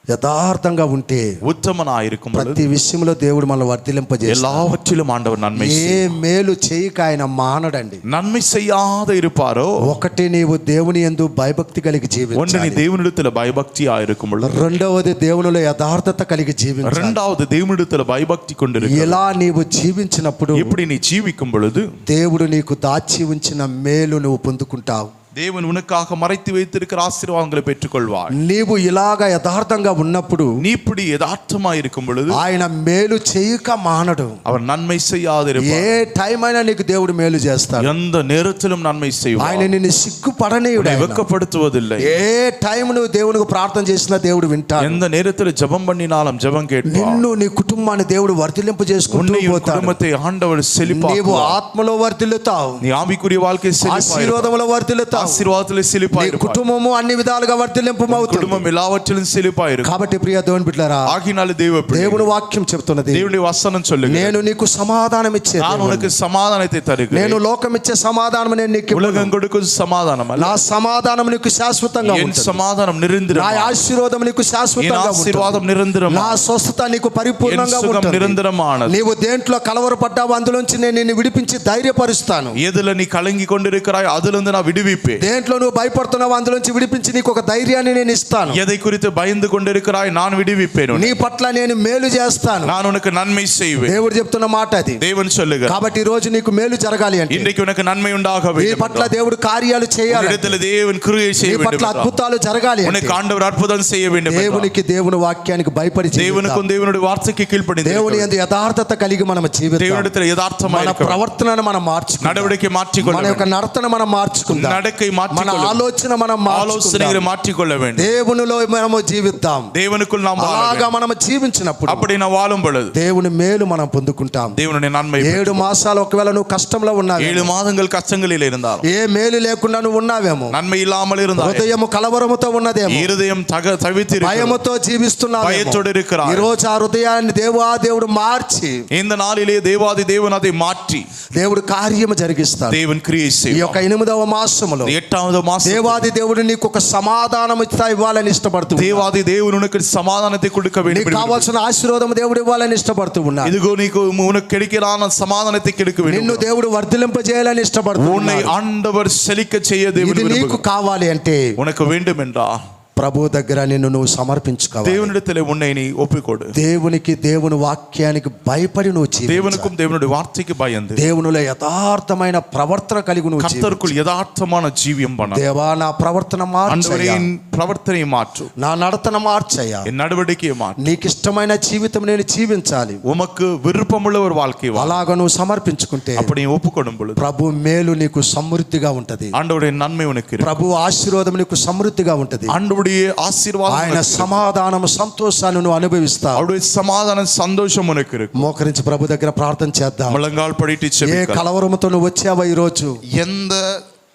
యథార్థంగా ఉంటే உத்தமனாய் இருக்கும் பொழுது ప్రతి విషయంలో దేవుడు మనల్ని వర్ధిల్లింపజేస్తాడు. எல்லாவற்றிலும் ఆండவர் నన్மை ఏ మేలు చేయక ఆయన మానడండి. நன்மை செய்யாத இருப்பாரோ, ఒకటి నీవు దేవుని యందు భయభక్తి కలిగి ஒன்று நீ జీవించాలి. தேவனிடத்துல பயபக்தியா இருக்கும் பொழுது, రెండవది దేవునిలో యథార్థత కలిగి జీవించాలి. இரண்டாவது தேவனிடத்துல பயபக்தி கொண்டிருக்க. ఇలా నీవు జీవించినప్పుడు இப்படி நீ ஜீவிக்கும் பொழுது దేవుడు నీకు దాచి ఉంచిన మేలు నువ్వు పొందుకుంటావు. தேவன் உனக்காக மறைத்து வைத்திருக்கிற ஆசீர்வாதங்களை பெற்றுக்கொள்வார். నీవు ఇలాగా యథార్థంగా ఉన్నప్పుడు, நீ இப்படி యథార్థமா இருக்கும் பொழுது ఆయన మేలు చేయక మానడు. அவர் నన్மை செய்யாதிருப்பார். ఏ టైం అయినా నీకు దేవుడు మేలు చేస్తాడు. எந்த நேரத்திலும் நன்மை செய்வார். ఆయన నిన్ను సిగ్గుపడనీయుడు. உன்னை வெட்கப்படுத்துவதில்லை. ఏ టైం నువ్వు దేవునికి ప్రార్థన చేసినా దేవుడు వింటాడు. எந்த நேரத்தில் ஜெபம் பண்ணினாலும் ஜெபம் கேட்பார். నిన్ను నీ కుటుంబాన్ని దేవుడు వర్ధిల్లింప చేసుకుంటూ உன்னையும் పోతాడు. குடும்பத்தை ஆண்டவர் నీవు செழிப்பாக்குவார். ఆత్మలో వర్ధిల్లుతావు, நீ ஆவிக்குரிய வாழ்க்கை செழிப்பாயிருப்பாய். ఆశీర్వాదములో వర్ధిల్లుతావు, ఆశీర్వాదాలు నీ సెలిపాயிருப்பாయి. కుటుంబము అన్ని విధాలుగా వర్ధిల్లింపమవుతుంది. కుటుంబం எல்லாவற்றிலும் செழிப்பாயிருக்கும். కాబట్టి ప్రియ దేవుని బిడ్డలారా, ஆகினால దేవుని వాక్యం చెప్తున్నది, దేవుని వచనం சொல்லுகிறது, నేను నీకు సమాధానం ఇచ్చే நான் దేవుడు. உனக்கு సమాధానத்தை తరుகிறேன். నేను లోకం ఇచ్చే సమాధానం నేను నీకు ఇవ్వను. ఉలగం கொடுக்கும் సమాధానం అల్ల, నా సమాధానం నీకు శాశ్వతంగా என் ఉంటుంది. సమాధానం నా నిరంతరం, ఆశీర్వాదం నీకు என் శాశ్వతంగా ఉంటుంది. ఆశీర్వాదం నిరంతరం, నా స్వస్థత నీకు என் పరిపూర్ణంగా సుఖం ఉంటుంది. నిరంతరమానది. నీవు దేంట్లో కలవరపడ్డావు అందులోంచి నేను నిన్ను విడిపించి ధైర్యపరుస్తాను. எதுல நீ கலங்கி கொண்டிருக்கிறாய் அதுல இருந்து நான் விடுவிப்பேன். దేంట్లో నువ్వు భయపడుతున్నావు అందులోంచి విడిపించి నీకు ఒక ధైర్యాన్ని నేను ఇస్తాను. எதை குறித்து பயந்து கொண்டிருக்கிறாய் நான் விடுவிப்பேன். నీ పట్ల నేను మేలు చేస్తాను. நான் உனக்கு நன்மை செய்வேன். దేవుడు చెప్తున్న మాట అది. தேவன் சொல்லுகிறார், కాబట్టి ఈ రోజు నీకు మేలు జరగాలి అంటే, இன்றைக்கு உனக்கு நன்மை உண்டாக నీ வேண்டும் పట్ల దేవుడు కార్యాలు చేయాలి, இடத்துல தேவன் கிரியை నీ செய்ய పట్ల வேண்டும், అద్భుతాలు జరగాలి అంటే, உனக்கு ஆண்டவர் அற்புதம் செய்ய வேண்டும், దేవునికి దేవుని వాక్యానికి భయపడి జీవిద్దాం. தேவனுக்கும் தேவனுடைய வார்த்தைக்கு கீழ்ப்படிந்து దేవుని యందు యథార్థత కలిగి మనం జీవిద్దాం. தேவனிடத்தில் யதார்த்தமாக మన இருக்க வேண்டும். ప్రవర్తనను మనం మార్చుకుందాం. நடவடிக்கை மாற்றிக்கொள்ள మన యొక్క வேண்டும். నడతను మనం మార్చుకుందాం. நடக்க இலக்கை మన மாற்றிக்கொள்ள ఆలోచన మనం ஆலோசனைகளை మార్చుకుందాం. மாற்றிக்கொள்ள வேண்டும். దేవునిలో మనము జీవిద్దాం. தேவனுக்குள் நாம் வாழ అలాగా வேண்டும். మనం జీవించినప్పుడు அப்படி நாம் வாழும் பொழுது దేవుని మేలు మనం పొందుకుంటాం. தேவனுடைய நன்மை 7 మాసాలు ఒకవేళ నువ్వు కష్టంలో ఉన్నావు, 7 மாதங்கள் கஷ்டங்களில் இருந்தாலும் ఏ మేలు లేకుండా నువ్వు ఉన్నావేమో, நன்மை இல்லாமல் இருந்தால் హృదయము కలవరముతో ఉన్నదేమో, இருதயம் தவித்து భయముతో జీవిస్తున్నావు, பயத்தோடு இருக்கிறார். ఈ రోజు ఆ హృదయాన్ని దేవుడు మార్చి இந்த நாளிலே தேவாதி தேவன் அதை மாற்றி దేవుడు కార్యము జరిగిస్తాడు. தேவன் கிரியை ఈ செய்வார். యొక్క 8వ మాసములో 8வது మాసం దేవాది దేవుడు నీకు ఒక సమాధానం ఇవ్వాలని ఇష్టపడుతూ தேவாதி தேவன் உனக்கு சமாதானத்தை கொடுக்க வேண்டும். నీకు కావాల్సిన ఆశీర్వాదం దేవుడు ఇవ్వాలని ఇష్టపడుతూ ఉన్నాడు. ఇదిగో నీకు உனக்கு கிடைக்கிறான సమాధానத்தை கொடுக்க வேண்டும். నిన్ను దేవుడు వర్ధిలింపజేయాలని ఇష్టపడుతూ உன்னை ఉన్నాడు. ஆண்டவர் செழிக்க செய்ய தேவன் ఇది నీకు விரும்புகிறார். కావాలి అంటే உனக்கு வேண்டும் என்றா ప్రభు దగ్గర నిన్ను నువ్వు సమర్పించుకోవాలి. தேவனிடத்திலே உன்னை நீ ஒப்புக்கொடு. దేవునికి దేవుని వాక్యానికి భయపడి నువ్వు జీవించాలి. தேவனுக்கும் தேவனுடைய வார்த்தைக்கு பயந்து దేవునిలో యథార్థమైన ప్రవర్తన కలిగి నువ్వు జీవించాలి. கர்த்தருக்குள் யதார்த்தமான ஜீவியம் பண்ண. దేవా నా ప్రవర్తన ஆண்டவரே మార్చయ్యా, என் பிரவர்த்தனை மாற்று, నా నడతన మార్చయ్యా, என் நடவடிக்கையை மாற்று. నీకు ఇష్టమైన జీవితం నేను జీవించాలి. உமக்கு விருப்பமுள்ள ஒரு வாழ்க்கை வாழ. అలాగ నువ్వు సమర్పించుకుంటే அப்படி நீ ஒப்புக்கொடும் பொழுது ప్రభు మేలు నీకు సమృద్ధిగా ఉంటది. ஆண்டவருடைய நன்மை உனக்கு இருக்கும். ప్రభు ఆశీర్వాదం నీకు సమృద్ధిగా ఉంటది. ஆண்டவருடைய ஆசீர்வாதம் ఆయన உனக்கு இருக்கும். సమాధానం సంతోషాన్ని నువ్వు అనుభవిస్తావు. அவருடைய சமாதானம் சந்தோஷம் உனக்கு இருக்கும். మోకరించి ప్రభు దగ్గర ప్రార్థన చేద్దాం. முழங்கால் படிட்டு ఏ செபிக்கலாம். కలవరముతో నువ్వు వచ్చావా ఈ రోజు, எந்த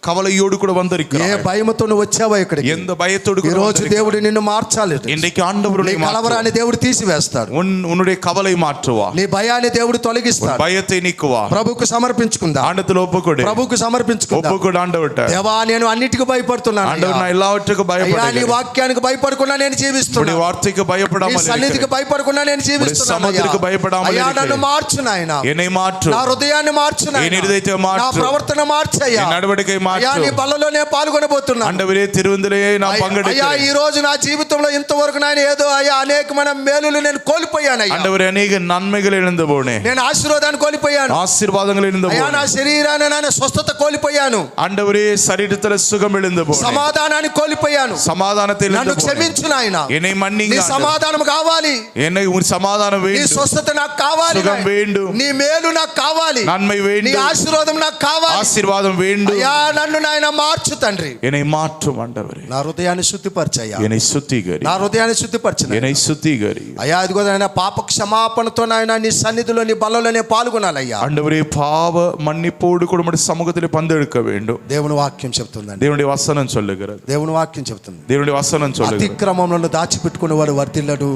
கவலையோடு கூட ఏ வந்திருக்கிறாய், భయముతో నువ్వు వచ్చావా ఇక్కడికి, எந்த பயத்தோடு ఈ கூட రోజు வந்திருக்கிறாய். దేవుడు నిన్ను మార్చాలి. இன்றைக்கு నీ ஆண்டவருடைய కలవరాన్ని దేవుడు తీసివేస్తాడు. உன்னுடைய கவலை மாற்றுவா, నీ భయాన్ని దేవుడు తొలగిస్తాడు. பயத்தை நீக்குவா. ప్రభుకు సమర్పించుకుందా, ஆண்டத்துல ஒப்புக்கொடு, ప్రభుకు సమర్పించుకుందా. ஒப்புக்கொடு. ஆண்டவர்ட்ட దేవా నేను అన్నిటికీ భయపడుతున్నాను ஆண்டவர் అయ్యా. நான் எல்லாவற்றுக்கும் అయ్యా నీ பயப்படுகிறேன். వాక్యానికి భయపడకుండా నేను உம்முடைய జీవిస్తున్నాను. வார்த்தைக்கு నీ பயப்படாமல் సన్నిధికి இருக்கிறேன். భయపడకుండా నేను జీవిస్తున్నాను సముద్రికి భయపడాமல் అయ్యా. இருக்கிறேன். నన్ను మార్చు నాయనా, என்னை மாற்று, నా హృదయాన్ని మార్చు என் నాయనా, இருதயத்தை నా மாற்று, ప్రవర్తన మార్చయ్యా. என் நடவடிக்கை అయ్యా மாற்று. నీ బల్లలోనే పాల్గొనబోతున్నాను. ஆண்டவரே திருவிருந்திலே நான் అయ్యా பங்கெடுக்கிறேன். ఈ రోజు నా జీవితంలో ఇంతవరకు నాయన ఏదో అయ్యా అనేకమైన మేలులు నేను కోల్పోయాను అయ్యా. ஆண்டவரே அநேக நன்மைகள் இழந்து போனேன், నేను ఆశీర్వాదాన్ని కోల్పోయాను ஆசீர்வாதங்கள் இழந்து అయ్యా. నా போனேன். శరీరాన్ని నాయన స్వస్థత కోల్పోయాను, ஆண்டவரே சரீரத்துல சுகம் இழந்து போனேன், సమాధానాన్ని కోల్పోయాను. சமாதானத்தை నన్ను இழந்து போனேன். క్షమించు నాయన, என்னை నీ மன்னிங்க. సమాధానం కావాలి, என்னை உன் சமாதானம் నీ வேண்டும், స్వస్థత నాకు కావాలి, சுகம் வேண்டும், నీ మేలు నాకు కావాలి, நன்மை నీ வேண்டும், ఆశీర్వాదం నాకు కావాలి. ஆசீர்வாதம் வேண்டும். అయ్యా నన్ను నాయన మార్చు తండ్రి. என்னை மாற்றும் ஆண்டவரே, నా హృదయాన్ని శుద్ధిపరచయ్యా, என்னை சுத்திகரி, నా హృదయాన్ని శుద్ధిపరచు என்னை சுத்திகரி. అయ్యా. ఇదిగో నాయన పాప క్షమాపణతో నాయన నీ సన్నిధిలో నీ బలంలోనే పాల్గొనాలయ్యా. ஆண்டவரே பாவ மன்னிப்போடு கூட உம்முடைய சமூகத்திலே பங்கெடுக்க வேண்டும். దేవుని వాక్యం చెప్తుందండి, தேவனுடைய வசனம் சொல்லுகிறது, దేవుని వాక్యం చెప్తుంది. தேவனுடைய வசனம் சொல்லுகிறது. అతిక్రమములను దాచిపెట్టుకుని వాడు వర్ధిల్లడు,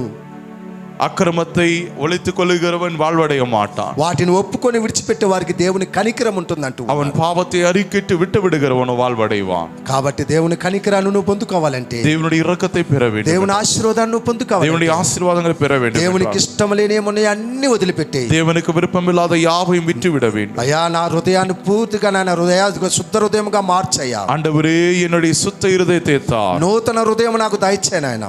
அக்கிரமத்தை ஒளித்துக் கொள்ளுகிறவன் வாழ்வடைய மாட்டான். వాటిని ఒప్పుకొని విడిచిపెట్టే వారికి దేవుని కనికరం ఉంటుందంటూ. அவன் பாவத்தை அறிக்கிட்டு விட்டு விடுகிறவனோ வாழ்வடைவான். కాబట్టి దేవుని కనికరాన్ని నువ్వు పొందుకోవాలంటే, தேவனுடைய இரக்கத்தை பெற வேண்டும், దేవుని ఆశీర్వాదాన్ని నువ్వు పొందుకోవాలి, தேவனுடைய ஆசீர்வாதங்களை பெற வேண்டும். దేవునికి ఇష్టం లేని ఏమున్నాయి అన్ని వదిలిపెట్టే. தேவனுக்கு விருப்பமில்லாத யாவையும் விட்டுவிட வேண்டும். అయ్యా నా హృదయాన్ని పూర్తిగా నాయన శుద్ధ హృదయముగా మార్చయ్యా. ஆண்டவரே என்னுடைய சுத்த இருதயத்தை தார், నూతన హృదయం నాకు దయచే నాయన,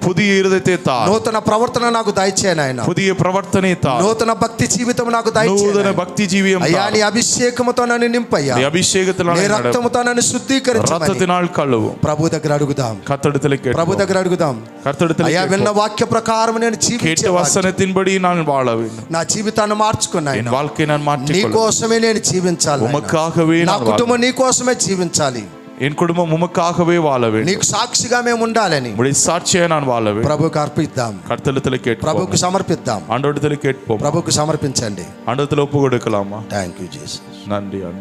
புதிய இருதயத்தை தார், నూతన ప్రవర్తన నాకు దయచే నాయన, புதிய பிரவர்த்தனை தார், నూతన భక్తి జీవితం నాకు దయచే நூதன నాయన. பக்தி ஜீவியம் అయ్యా தார். నీ అభిషేకముతో నన్ను నింపయ్యా, நீ அபிஷேகத்தினால் నీ என்னை நடத்து, రక్తముతో నన్ను శుద్ధీకరించమని ரத்தத்தினால் கழுவும். ప్రభు దగ్గర అడుగుదాం, கர்த்தரிடத்திலே ప్రభు கேட்போம், దగ్గర అడుగుదాం. கர்த்தரிடத்திலே అయ్యా విన్న கேட்போம். వాక్య ప్రకారం నేను கேட்ட జీవించే வசனத்தின்படி நான் வாழ வேண்டும். నా జీవితాన్ని మార్చుకున్నాను. என் வாழ்க்கையை நான் నీ மாற்றிக்கொள்ள, కోసమే నేను జీవించాలి నాయనా. உமக்காகவே నా நான் வாழ, కుటుంబం నీ కోసమే జీవించాలి. என் குடும்பம் உமக்காகவே வாழ வேண்டும். నీకు సాక్షిగా మేము ఉండాలని உம்முடைய சாட்சியை நான் வாழ வேண்டும். ప్రభుకు అర్పిద్దాం, கர்த்தரிடத்திலே கேட்போம், ప్రభుకు సమర్పిద్దాం. ஆண்டவரிடத்திலே கேட்போம், ప్రభుకు సమర్పించండి. ஆண்டவரிடத்திலே ஒப்பு கொடுக்கலாமா? Thank you Jesus. நன்றி ஆண்டவரே.